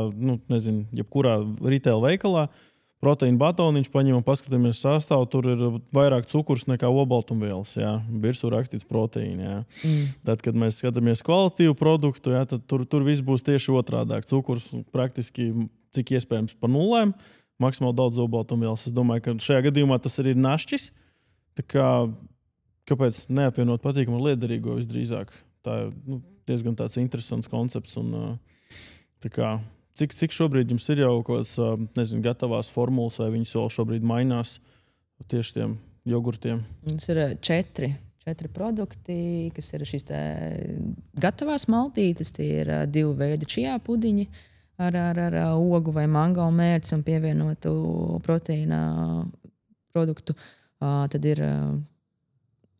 jebkurā retail veikalā, proteīna batoniņš, paņemam, paskatāmies sastāvu, tur ir vairāk cukurs nekā olbaltumvielas, jā, virsū rakstīts proteīni, jā. Tad, kad mēs skatāmies kvalitīvu produktu, jā, tad tur viss būs tieši otrādāk. Cukurs praktiski, cik iespējams, pa nulēm, maksimāli daudz olbaltumvielas. Es domāju, ka šajā gadījumā tas arī ir našķis, tā kā, kāpēc neapvienot patīkamu ar liederīgo visdrīzāk. Tā ir diezgan tāds interesants koncepts un tā kā Cik šobrīd jums ir jau kaut kāds, nezinu, gatavās formulas, vai viņas vēl šobrīd mainās tieši tiem jogurtiem? Mums ir četri produkti, kas ir šīs gatavās maltītes. Tie ir 2 veidi čijā pudiņi ar ogu vai mango mērci un pievienotu proteīna produktu. Tad ir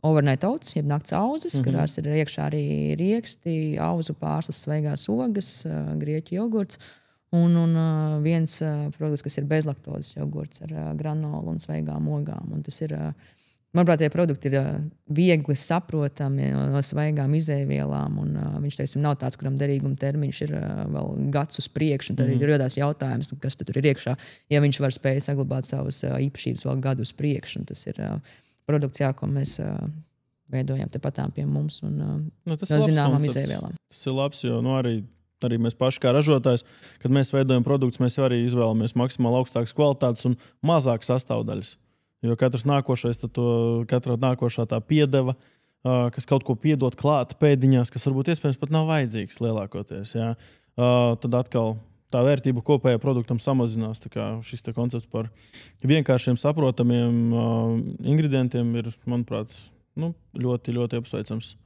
overnight oats, jeb nakts auzas, kurās ir iekšā arī rieksti, auzu pārslas, svaigās ogas, grieķu jogurts. Un viens produkts, kas ir bezlaktozes jogurts ar granolu un svaigām ogām. Un tas ir, manuprāt, tie produkti ir viegli saprotami no svaigām izēvielām. Un viņš, teiksim, nav tāds, kuram derīguma termiņš ir vēl gads uz priekšu. Tad arī rodās jautājums, kas tur ir iekšā, ja viņš var spēj saglabāt savas īpašības vēl gadu uz priekšu. Un tas ir produkts, ko mēs veidojam tepatām pie mums un no zināmām izēvielām. Tas ir labs, jo arī mēs paši kā ražotājs, kad mēs veidojam produktus, mēs arī izvēlamies maksimāli augstākas kvalitātes un mazākas sastāvdaļas. Jo katra nākošā tā piedeva, kas kaut ko piedod klāt pēdiņās, kas varbūt iespējams pat nav vajadzīgs lielākoties. Jā. Tad atkal tā vērtība kopējā produktam samazinās. Tā kā šis koncepts par vienkāršiem saprotamiem ingredientiem ir, manuprāt, ļoti, ļoti apsveicams.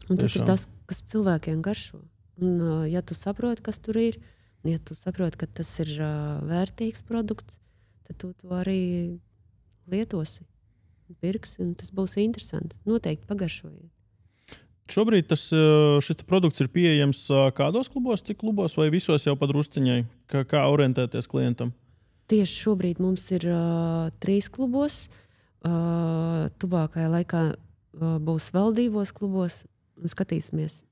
Un tas ir tas, kas cilvēkiem garšo. Un, ja tu saproti, kas tur ir, un ja tu saproti, ka tas ir vērtīgs produkts, tad tu to arī lietosi, pirksi, un tas būs interesants. Noteikti pagaršojiet. Šobrīd šis produkts ir pieejams kādos klubos, cik klubos vai visos jau padrusciņai? Kā orientēties klientam? Tieši šobrīd mums ir 3 klubos. Tuvākajā laikā būs vēl 2 klubos un skatīsimies.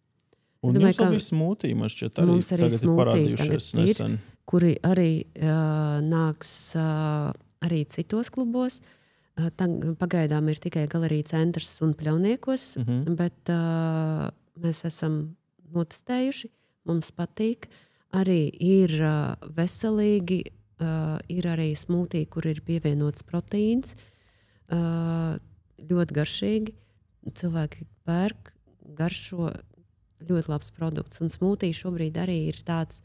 Un jums vēl viss smūtī, man šķiet, arī tagad ir parādījušies nesen. Kuri arī nāks arī citos klubos. Pagaidām ir tikai Galerija centrs un Pļauniekos, bet mēs esam notestējuši, mums patīk. Arī ir veselīgi, ir arī smūtī, kur ir pievienots proteīns. Ļoti garšīgi. Cilvēki pērk, garšo. Ļoti labs produkts. Un smūtī šobrīd arī ir tāds,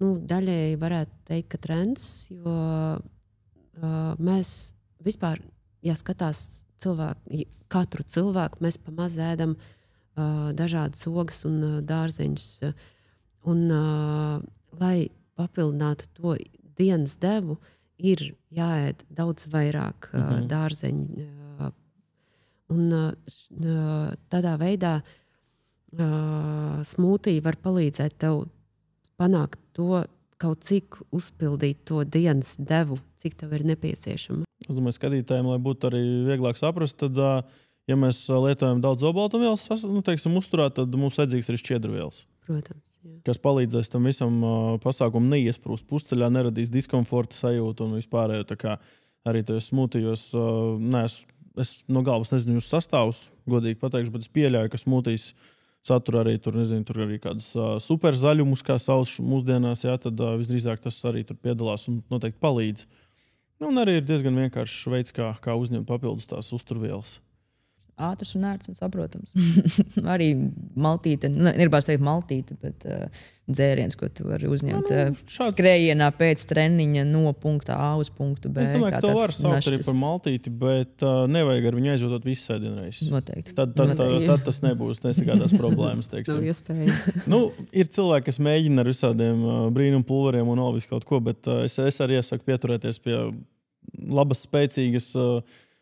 daļēji varētu teikt, ka trends, jo mēs vispār, ja skatās katru cilvēku, mēs pamaz ēdam dažādas ogas un dārzeņus. Un, lai papildinātu to dienas devu, ir jāēd daudz vairāk dārzeņu. Un tādā veidā smūtī var palīdzēt tev panākt to kaut cik uzpildīt to dienas devu, cik tev ir nepieciešama. Es domāju, skatītājiem, lai būtu arī vieglāk saprast, tad, ja mēs lietojam daudz olbaltumvielas, uzturā, tad mums vajadzīgs arī šķiedrvielas. Protams, jā. Kas palīdzēs tam visam pasākumam neiesprūst pusceļā, neradīs diskomforta sajūtu un vispārējo. Tā kā arī tajos smūtījos, es no galvas nezinu jūs sastāvus, godīgi pateikšu, bet es pieļauju, ka smūtīs satura arī tur arī kādas superzaļumus, kā sauc mūsdienās, jā, tad visdrīzāk tas arī tur piedalās un noteikti palīdz. Un arī ir diezgan vienkāršs veids, kā uzņemt papildus tās uzturvielas. Ātrs un ērts un saprotams. Arī maltīte, negribētu teikt maltīte, bet dzēriens, ko tu vari uzņemt skrējienā pēc treniņa no punkta A uz punktu B. Es domāju, ka to var saukt arī par maltīti, bet nevajag ar viņu aizjūtot visu sēdienreiz. Noteikti. Tad tas nebūs nesagādās problēmas. Nav iespējams. Ir cilvēki, kas mēģina ar visādiem brīnum pulveriem un vēl visu kaut ko, bet es arī iesaku pieturēties pie labas, spēcīgas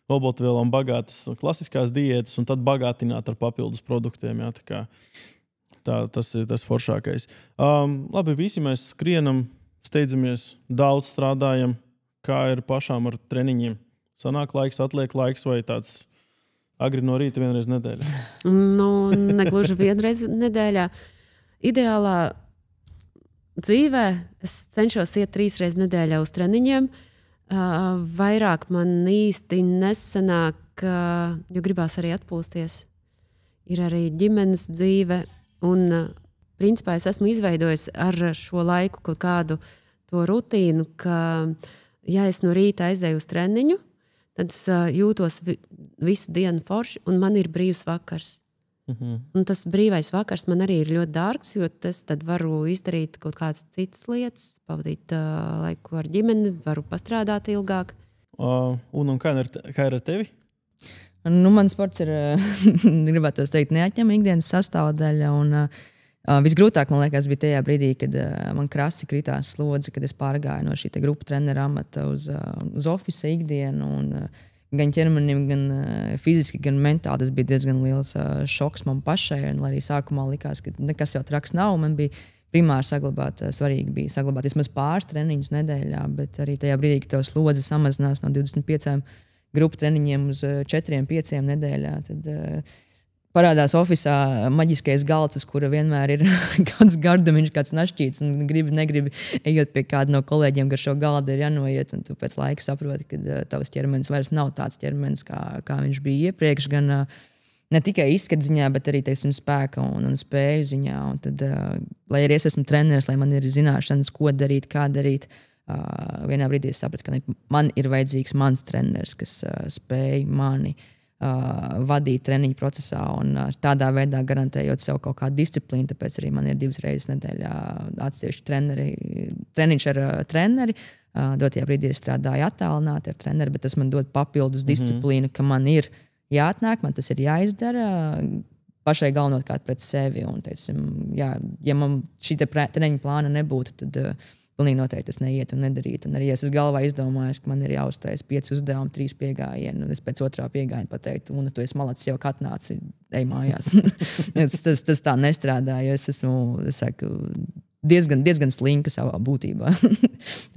olbaltumvielām bagātas klasiskās diētas un tad bagātināt ar papildus produktiem. Jā, tas ir tas foršākais. Labi, visi mēs skrienam, steidzamies, daudz strādājam. Kā ir pašām ar treniņiem? Sanāk laiks, atliek laiks vai tāds agri no rīta vienreiz nedēļā? Negluži vienreiz nedēļā. Ideālā dzīvē es cenšos iet 3 reizes nedēļā uz treniņiem. Vairāk man īsti nesanāk, jo gribās arī atpūsties. Ir arī ģimenes dzīve, un principā es esmu izveidojis ar šo laiku kaut kādu to rutīnu, ka, ja es no rīta aizēju uz treniņu, tad es jūtos visu dienu forši, un man ir brīvs vakars. Un tas brīvais vakars man arī ir ļoti dārgs, jo es tad varu izdarīt kaut kādas citas lietas, pavadīt laiku ar ģimeni, varu pastrādāt ilgāk. Un kā ir ar tevi? Nu, man sports ir, gribētu teikt, neatņemama ikdienas sastāvdaļa. Un, visgrūtāk, man liekas, bija tajā brīdī, kad man krasi kritās slodzi, kad es pārgāju no šī grupu trenera amata uz ofisa ikdienu. Un, gan ķermenim, gan fiziski, gan mentāli tas bija diezgan liels šoks man pašai. Un, arī sākumā likās, ka nekas jau traks nav. Man bija primāri svarīgi bija saglabāt vismaz pāris treniņus nedēļā, bet arī tajā brīdī, kad tev slodze samazinās no 25 grupu treniņiem uz 4-5 nedēļā, tad parādās ofisā maģiskais galds, uz kura vienmēr ir kāds gardumiņš, kāds našķīts, un negribi ejot pie kāda no kolēģiem, ka šo galdu ir jānoiet, un tu pēc laika saproti, ka tavs ķermenis vairs nav tāds ķermenis, kā viņš bija iepriekš, gan ne tikai izskata ziņā, bet arī, teiksim, spēka un spēju ziņā. Un tad, lai arī es esmu treneris, lai man ir zināšanas, ko darīt, kā darīt, vienā brīdī es sapratu, ka man ir vajadzīgs mans treneris, kas spēj mani vadīt treniņu procesā un tādā veidā garantējot sev kaut kādu disciplīnu. Tāpēc arī man ir 2 reizes nedēļā atsevišķi treniņš ar treneri. Dotajā brīdī es strādāju attālināti ar treneri, bet tas man dod papildus disciplīnu, ka man ir jāatnāk, man tas ir jāizdara pašai galvenokārt pret sevi. Un, teicim, ja man šī treniņa plāna nebūtu, tad pilnīgi noteikti es neietu un nedarītu. Un arī es galvā izdomāju, ka man ir jāuztais 5 uzdevumi, 3 piegājieni. Un es pēc 2. piegājiena pateiktu, un tu esi malacis, jau atnāci, ej mājās. tas tā nestrādā, jo es esmu diezgan slinka savā būtībā.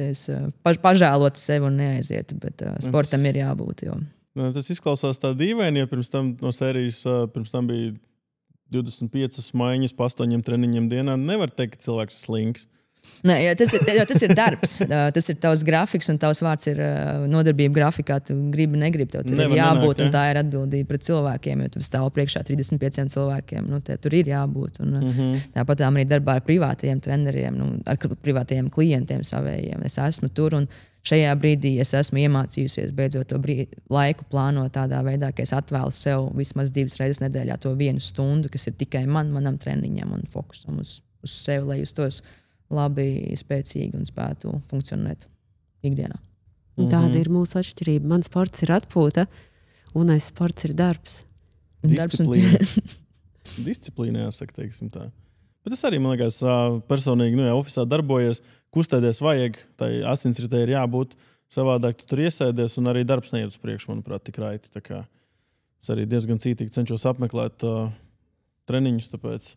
Es pažēlotu sevi un neaizietu, bet sportam ir jābūt. Jo. Tas izklausās tā dīvaini, jo pirms tam no sērijas bija 25 maiņas pa 8 treniņiem dienā. Nevar teikt, ka cilvēks ir slinks. Nē, tas ir darbs. Tas ir tavs grafiks, un tavs vārds ir nodarbība grafikā. Tu gribi, negribi, tev tur ir jābūt, un tā ir atbildība pret cilvēkiem, jo tu stāv priekšā 35 cilvēkiem. Tur ir jābūt. Un, tāpat arī darbā ar privātajiem treneriem, ar privātajiem klientiem savējiem. Es esmu tur, un šajā brīdī es esmu iemācījusies beidzot to laiku plānot tādā veidā, ka es atvēlu sev vismaz 2 reizes nedēļā to 1 stundu, kas ir tikai manam treniņam un fokusam uz sevi, lai justos labi, spēcīgi un spētu funkcionēt ikdienā. Tāda ir mūsu atšķirība. Man sports ir atpūta, un sports ir darbs. Disciplīna, jāsaka, teiksim tā. Bet es arī, man liekas, personīgi, ja ofisā darbojies, kustēties vajag, tai asinsritē ir jābūt, savādāk tu tur iesēdies, un arī darbs neiet uz priekšu, manuprāt, tik raiti. Tā kā es arī diezgan cītīgi cenšos apmeklēt treniņus, tāpēc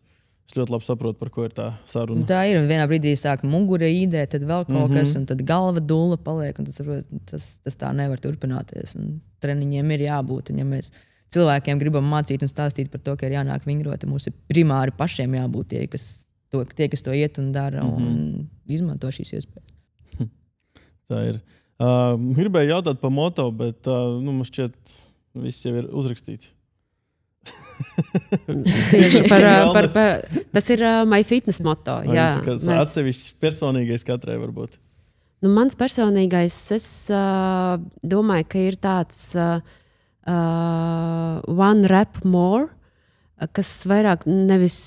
es ļoti labi saprotu, par ko ir tā saruna. Tā ir, un vienā brīdī sāk mugura īdē, tad vēl kaut kas, un tad galva dula paliek, un tas tā nevar turpināties. Un treniņiem ir jābūt, un ja mēs cilvēkiem gribam mācīt un stāstīt par to, ka ir jānāk vingrot, mums ir primāri pašiem jābūt tie, kas to iet un dara un izmanto šīs iespējas. Tā ir. Gribēju jautāt par moto, bet man šķiet, viss jau ir uzrakstīts. Tieši tas ir MyFitness moto. Jā, atsevišķs personīgais katrai varbūt. Mans personīgais, es domāju, ka ir tāds one rep more, kas vairāk nevis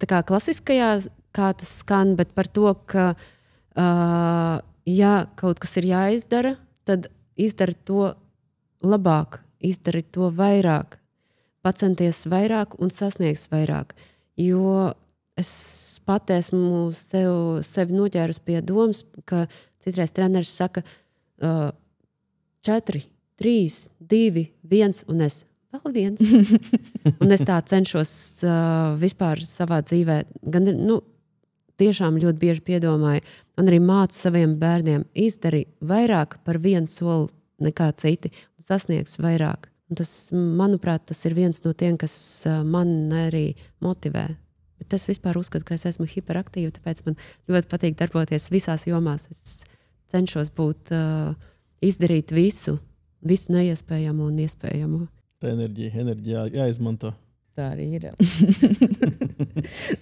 tā kā klasiskajā, kā tas skan, bet par to, ka ja kaut kas ir jāizdara, tad izdari to labāk, izdari to vairāk. Pacenties vairāk un sasniegs vairāk. Jo es pat esmu sevi noķērus pie domas, ka citreiz treneris saka 4, 3, 2, 1 un es vēl 1. Un es tā cenšos vispār savā dzīvē, gan tiešām ļoti bieži piedomāju, un arī mācu saviem bērniem izdari vairāk par 1 soli nekā citi un sasniegs vairāk. Un tas, manuprāt, tas ir viens no tiem, kas man arī motivē. Bet es vispār uzskatu, ka es esmu hiperaktīva, tāpēc man ļoti patīk darboties visās jomās. Es cenšos būt izdarīt visu neiespējamo un iespējamo. Tā enerģija jāizmanto. Tā arī ir.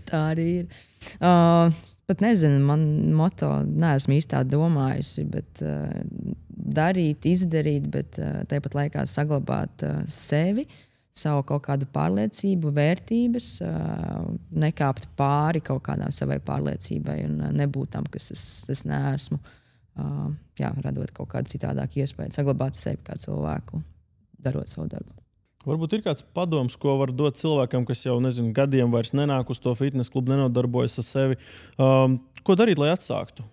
Tā arī ir. Pat nezinu, man moto neesmu īstā domājusi, bet darīt, izdarīt, bet tāpat laikā saglabāt sevi, savu kaut kādu pārliecību, vērtības, nekāpt pāri kaut kādām savai pārliecībai un nebūt tam, kas es neesmu. Radot kaut kādu citādāku iespēju, saglabāt sevi kā cilvēku, darot savu darbu. Varbūt ir kāds padoms, ko var dot cilvēkam, kas jau, gadiem vairs nenāk uz to fitness klubu, nenodarbojas ar sevi. Ko darīt, lai atsāktu?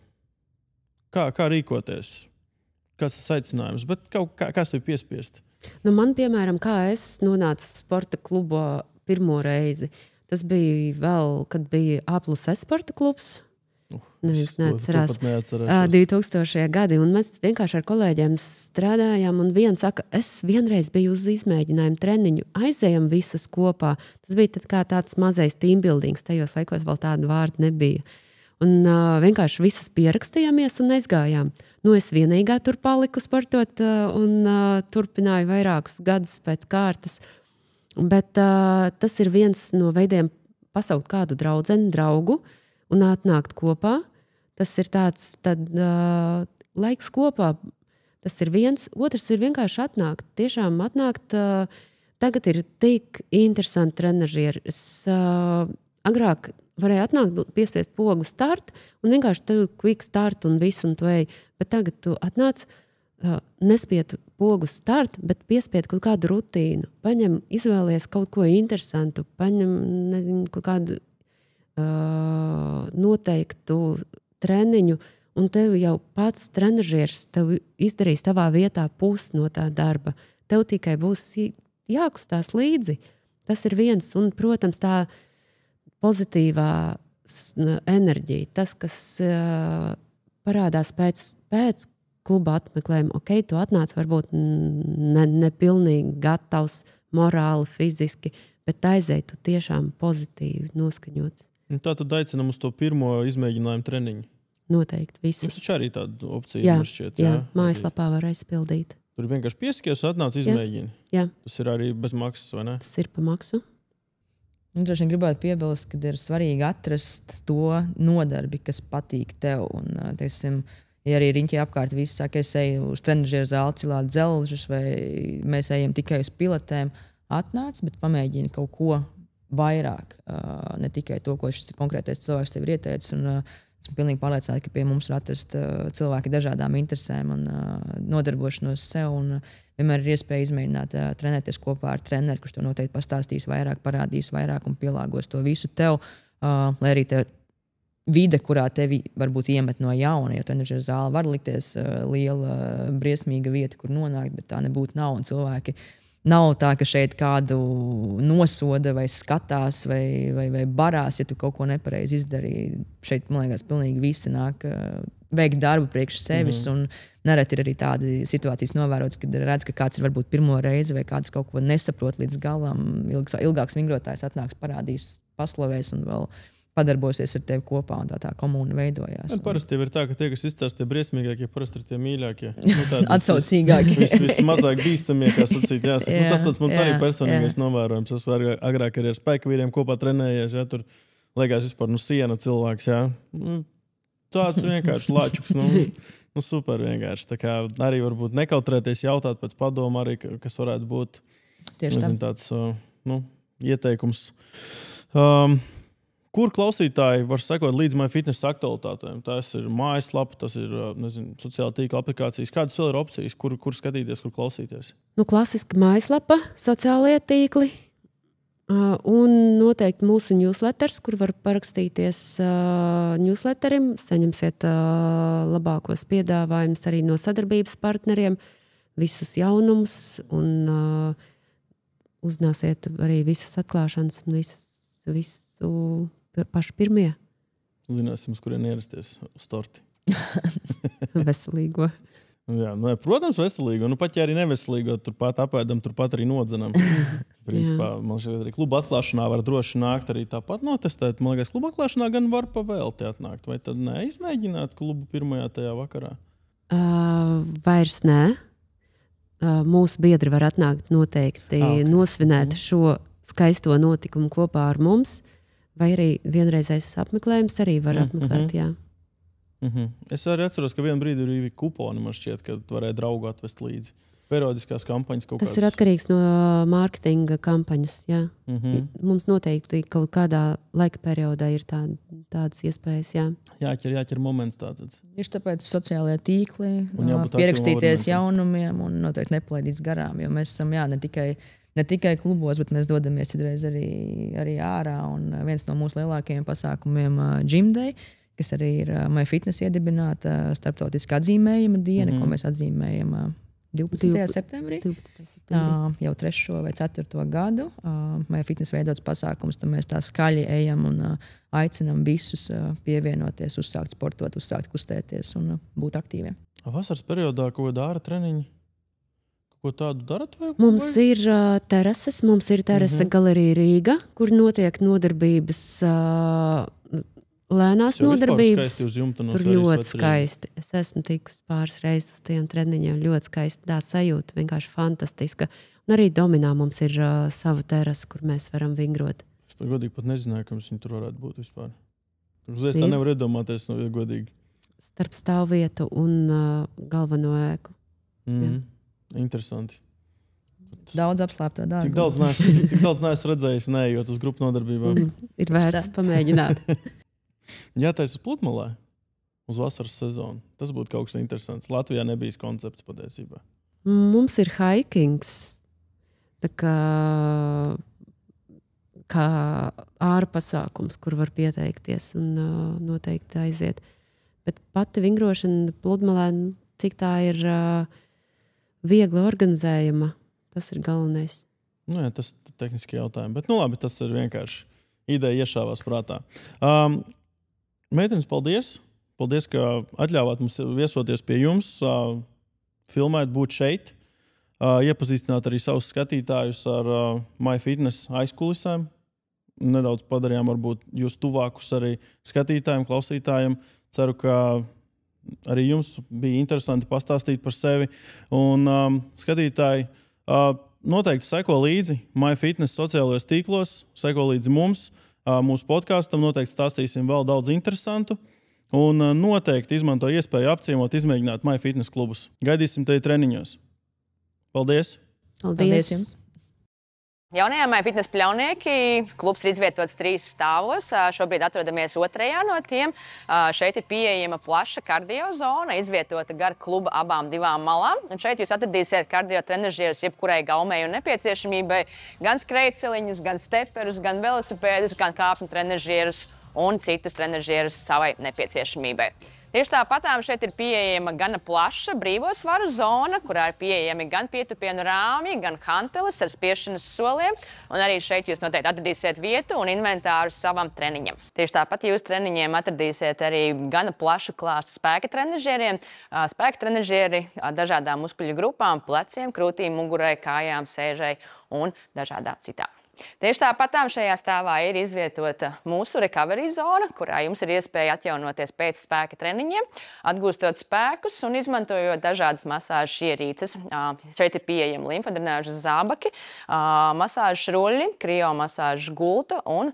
Kā rīkoties? Kāds tas aicinājums? Bet kā sevi piespiest? Man, piemēram, kā es nonācu sporta klubā pirmo reizi, tas bija vēl, kad bija A+S sporta klubs. Neviens neatcerās. 2000. gadi, un mēs vienkārši ar kolēģiem strādājām, un viens saka, es vienreiz biju uz izmēģinājumu treniņu, aizējam visas kopā. Tas bija tad kā tāds mazais team buildings, tajos laikos vēl tāda vārda nebija. Un vienkārši visas pierakstījāmies un aizgājām. Es vienīgā tur paliku sportot un turpināju vairākus gadus pēc kārtas. Bet tas ir viens no veidiem pasaukt kādu draugu un atnākt kopā. Tas ir tāds laiks kopā. Tas ir viens. Otrs ir vienkārši atnākt. Tiešām atnākt. Tagad ir tik interesanti trenažieri. Es agrāk varēju atnākt, piespiest pogu start un vienkārši tev quick start un visu un tu ej. Bet tagad tu atnāc, nespied pogu start, bet piespied kaut kādu rutīnu. Paņem, izvēlies kaut ko interesantu. Paņem, kaut kādu noteiktu treniņu, un tev jau pats trenažieris tev izdarīs tavā vietā pusi no tā darba. Tev tikai būs jākustās līdzi. Tas ir viens, un, protams, tā pozitīvā enerģija, tas, kas parādās pēc kluba apmeklējuma. Ok, tu atnāc varbūt ne pilnīgi gatavs morāli, fiziski, bet aizej tu tiešām pozitīvi noskaņots. Tā tad aicinam uz to pirmo izmēģinājumu treniņu. Noteikti visus. Tas arī tāda opcija šķiet. Jā, mājaslapā var aizpildīt. Tur vienkārši pieskies un atnāc izmēģini. Jā. Tas ir arī bez maksas, vai ne? Tas ir pa maksu. Droši vien gribētu piebilst, ka ir svarīgi atrast to nodarbi, kas patīk tev. Un, teiksim, ja arī riņķi apkārt visi saka, es eju uz trenažieru zāli cilāt dzelžus, vai mēs ejam tikai uz pilatēm, atnāc, bet pamēģini kaut ko vairāk. Ne tikai to, ko šis konkrētais cilvēks tev ir ieteicis. Un, esmu pilnīgi pārliecināta, ka pie mums var atrast cilvēki dažādām interesēm un nodarbošanos sev. Un vienmēr ir iespēja izmēģināt trenēties kopā ar treneri, kurš to noteikti pastāstīs vairāk, parādīs vairāk un pielāgos to visu tev. Lai arī te vide, kurā tevi varbūt iemet no jauna, jo trenažera zāle var likties liela, briesmīga vieta, kur nonākt, bet tā nebūtu nav. Un cilvēki nav tā, ka šeit kādu nosoda vai skatās vai barās, ja tu kaut ko nepareizi izdarīji. Šeit, man liekas, pilnīgi visi nāk veikt darbu priekš sevis. Un nereti ir arī tādi situācijas novērotas, kad redz, ka kāds ir varbūt pirmo reizi vai kāds kaut ko nesaprot līdz galam. Ilgāks vingrotājs atnāks, parādīs, paslavēs un vēl padarbosies ar tevi kopā, un tā komūna veidojās. Parasti ir tā, ka tie, kas izstāsta, tie briesmīgākie, parasti ir tie mīļākie. Atsaucīgākie. Vismazāk bīstamie, kā sacīt, jāsaka. Tas tāds mans arī personīgais novērojums. Es agrāk arī ar spēka vīriem kopā trenējies, tur liekas vispār siena cilvēks, tāds vienkārši lačuks, super vienkārši. Tā kā arī varbūt nekautrēties jautāt pēc padomu arī, kas varētu būt tāds ieteikums. Kur klausītāji var sekot līdz MyFitness aktualitātēm? Tas ir mājaslapa, tas ir sociāla tīkla aplikācijas. Kādas vēl ir opcijas, kur skatīties, kur klausīties? Klasiski mājaslapa, sociālie tīkli un noteikti mūsu newsletters, kur var parakstīties newsletterim. Saņemsiet labākos piedāvājumus arī no sadarbības partneriem, visus jaunumus un uzzināsiet arī visas atklāšanas un visu paši pirmie. Zināsim, uz kurien ierasties uz torti. Veselīgo. Jā, protams, veselīgo. Pat ja arī neveselīgo, turpat apēdam, turpat arī nodzenam. Principā, man šķiet, arī kluba atklāšanā var droši nākt arī tāpat notestēt. Man liekas, kluba atklāšanā gan var pavēlti atnākt. Vai tad neizmēģināt klubu pirmajā tajā vakarā? Vairs nē. Mūsu biedri var atnākt noteikti nosvinēt šo skaisto notikumu kopā ar mums, vai arī vienreizējs apmeklējums arī var apmeklēt, jā. Es arī atceros, ka vienā brīdī bija kuponi, man šķiet, ka varēja draugu atvest līdzi. Periodiskās kampaņas kaut kādas. Tas ir atkarīgs no mārketinga kampaņas, jā. Mums noteikti kaut kādā laika periodā ir tādas iespējas, jā. Jāķer moments tātad. Tieši tāpēc sociālajie tīkli, pierakstīties jaunumiem un noteikti nepalaidīt garām, jo mēs esam, ne tikai klubos, bet mēs dodamies citreiz arī ārā. Un viens no mūsu lielākajiem pasākumiem Gym Day, kas arī ir MyFitness iedibināta starptautiski atzīmējuma diena, ko mēs atzīmējam 12. septembrī. Jau 3. vai 4. gadu. MyFitness veidots pasākums, tad mēs tā skaļi ejam un aicinam visus pievienoties, uzsākt sportot, uzsākt kustēties un būt aktīviem. Vasaras periodā ko dara treniņi? Ko tādu darat? Mums ir terases, terasa galerija Rīga, kur notiek nodarbības, lēnās nodarbības. Tur ļoti skaisti. Es esmu tikusi pāris reizes uz tiem treniņiem. Ļoti skaisti. Tā sajūta vienkārši fantastiska. Un arī Dominā mums ir sava terasa, kur mēs varam vingrot. Es godīgi pat nezināju, ka viņi tur varētu būt vispār. Uzreiz tā nevar iedomāties, ja godīgi. Starp stāvvietu un galveno ēku. Interesanti. Daudz apslēpto darbu. Cik daudz neesmu redzējis, neejot uz grupu nodarbībām. Ir vērts pamēģināt. Jātaisa uz pludmalē uz vasaras sezonu. Tas būtu kaut kas interesants. Latvijā nebija koncepts patiesībā. Mums ir hikings. Tā kā ārpasākums, kur var pieteikties un noteikti aiziet. Bet pati vingrošana pludmalē, cik tā ir viegli organizējama, tas ir galvenais. Jā, tas ir tehniski jautājumi. Bet labi, tas ir vienkārši ideja iešāvās prātā. Meitenes, paldies! Paldies, ka atļāvāt mums viesoties pie jums, filmēt, būt šeit, iepazīstināt arī savus skatītājus ar MyFitness aizkulisēm. Nedaudz padarījām varbūt jūs tuvākus arī skatītājiem, klausītājiem. Ceru, ka arī jums bija interesanti pastāstīt par sevi. Un skatītāji noteikti seko līdzi MyFitness sociālajos tīklos, seko līdzi mums. Mūsu podkāstam noteikti stāstīsim vēl daudz interesantu un noteikti izmanto iespēju apciemot, izmēģināt MyFitness klubus. Gaidīsim tevi treniņos. Paldies! Paldies jums! Jaunajā MyFitness Pļaunieki klubs ir izvietots 3 stāvos. Šobrīd atrodamies 2. no tiem. Šeit ir pieejama plaša kardio zona, izvietota gar kluba abām 2 malām. Un šeit jūs atradīsiet kardio trenažierus jebkurai gaumei un nepieciešamībai. Gan skrejceliņus, gan steperus, gan velosipēdus, gan kāpņu trenažierus un citus trenažierus savai nepieciešamībai. Tieši tāpatām šeit ir pieejama gana plaša brīvo svaru zona, kurā ir pieejami gan pietupienu rāmji, gan hanteles ar spiešanas soliem. Un arī šeit jūs noteikti atradīsiet vietu un inventāru savam treniņam. Tieši tāpat jūs treniņiem atradīsiet arī gana plašu klāstu spēka trenažieriem. Spēka trenažieri dažādām muskuļu grupām, pleciem, krūtīm, mugurai, kājām, sēžai un dažādām citām. Tieši tāpatām šajā stāvā ir izvietota mūsu recovery zona, kurā jums ir iespēja atjaunoties pēc spēka treniņiem, atgūstot spēkus un izmantojot dažādas masāžas ierīces. Šeit ir pieejami limfadrenāžas zābaki, masāžas ruļļi, kriomasāžas gulta un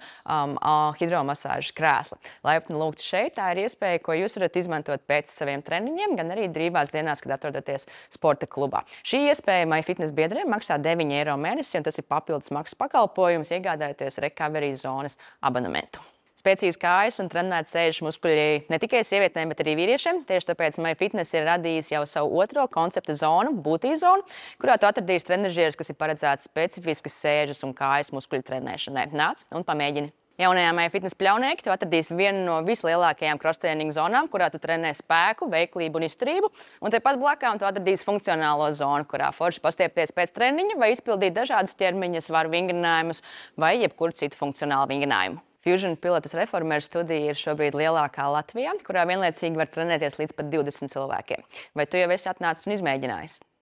hidromasāžas krēsla. Laipni lūgti šeit, tā ir iespēja, ko jūs varat izmantot pēc saviem treniņiem, gan arī brīvās dienās, kad atrodaties sporta klubā. Šī iespēja MyFitness biedriem maksā 9 eiro mēnesī, un tas ir papildus maksas pakalpojums, iegādājoties recovery zonas abonementu. Spēcīgas kājas un trenēti sēžu muskuļi ne tikai sievietēm, bet arī vīriešiem. Tieši tāpēc MyFitness ir radījis jau savu 2. koncepta zonu, būtī zonu, kurā tu atradīsi trenažierus, kas ir paredzēts specifiskas sēžas un kājas muskuļu trenēšanai. Nāc un pamēģini! Jaunajā MyFitness Pļaunieki tu atradīsi vienu no vislielākajām cross-training zonām, kurā tu trenē spēku, veiklību un izturību. Un tepat blakām tu atradīsi funkcionālo zonu, kurā forši pastiepties pēc treniņa vai izpildīt dažādus ķermeņa svaru vingrinājumus vai jebkuru citu funkcionālu vingrinājumu. Fusion Pilates reformeru studija ir šobrīd lielākā Latvijā, kurā vienlaicīgi var trenēties līdz pat 20 cilvēkiem. Vai tu jau esi atnācis un izmēģinājis?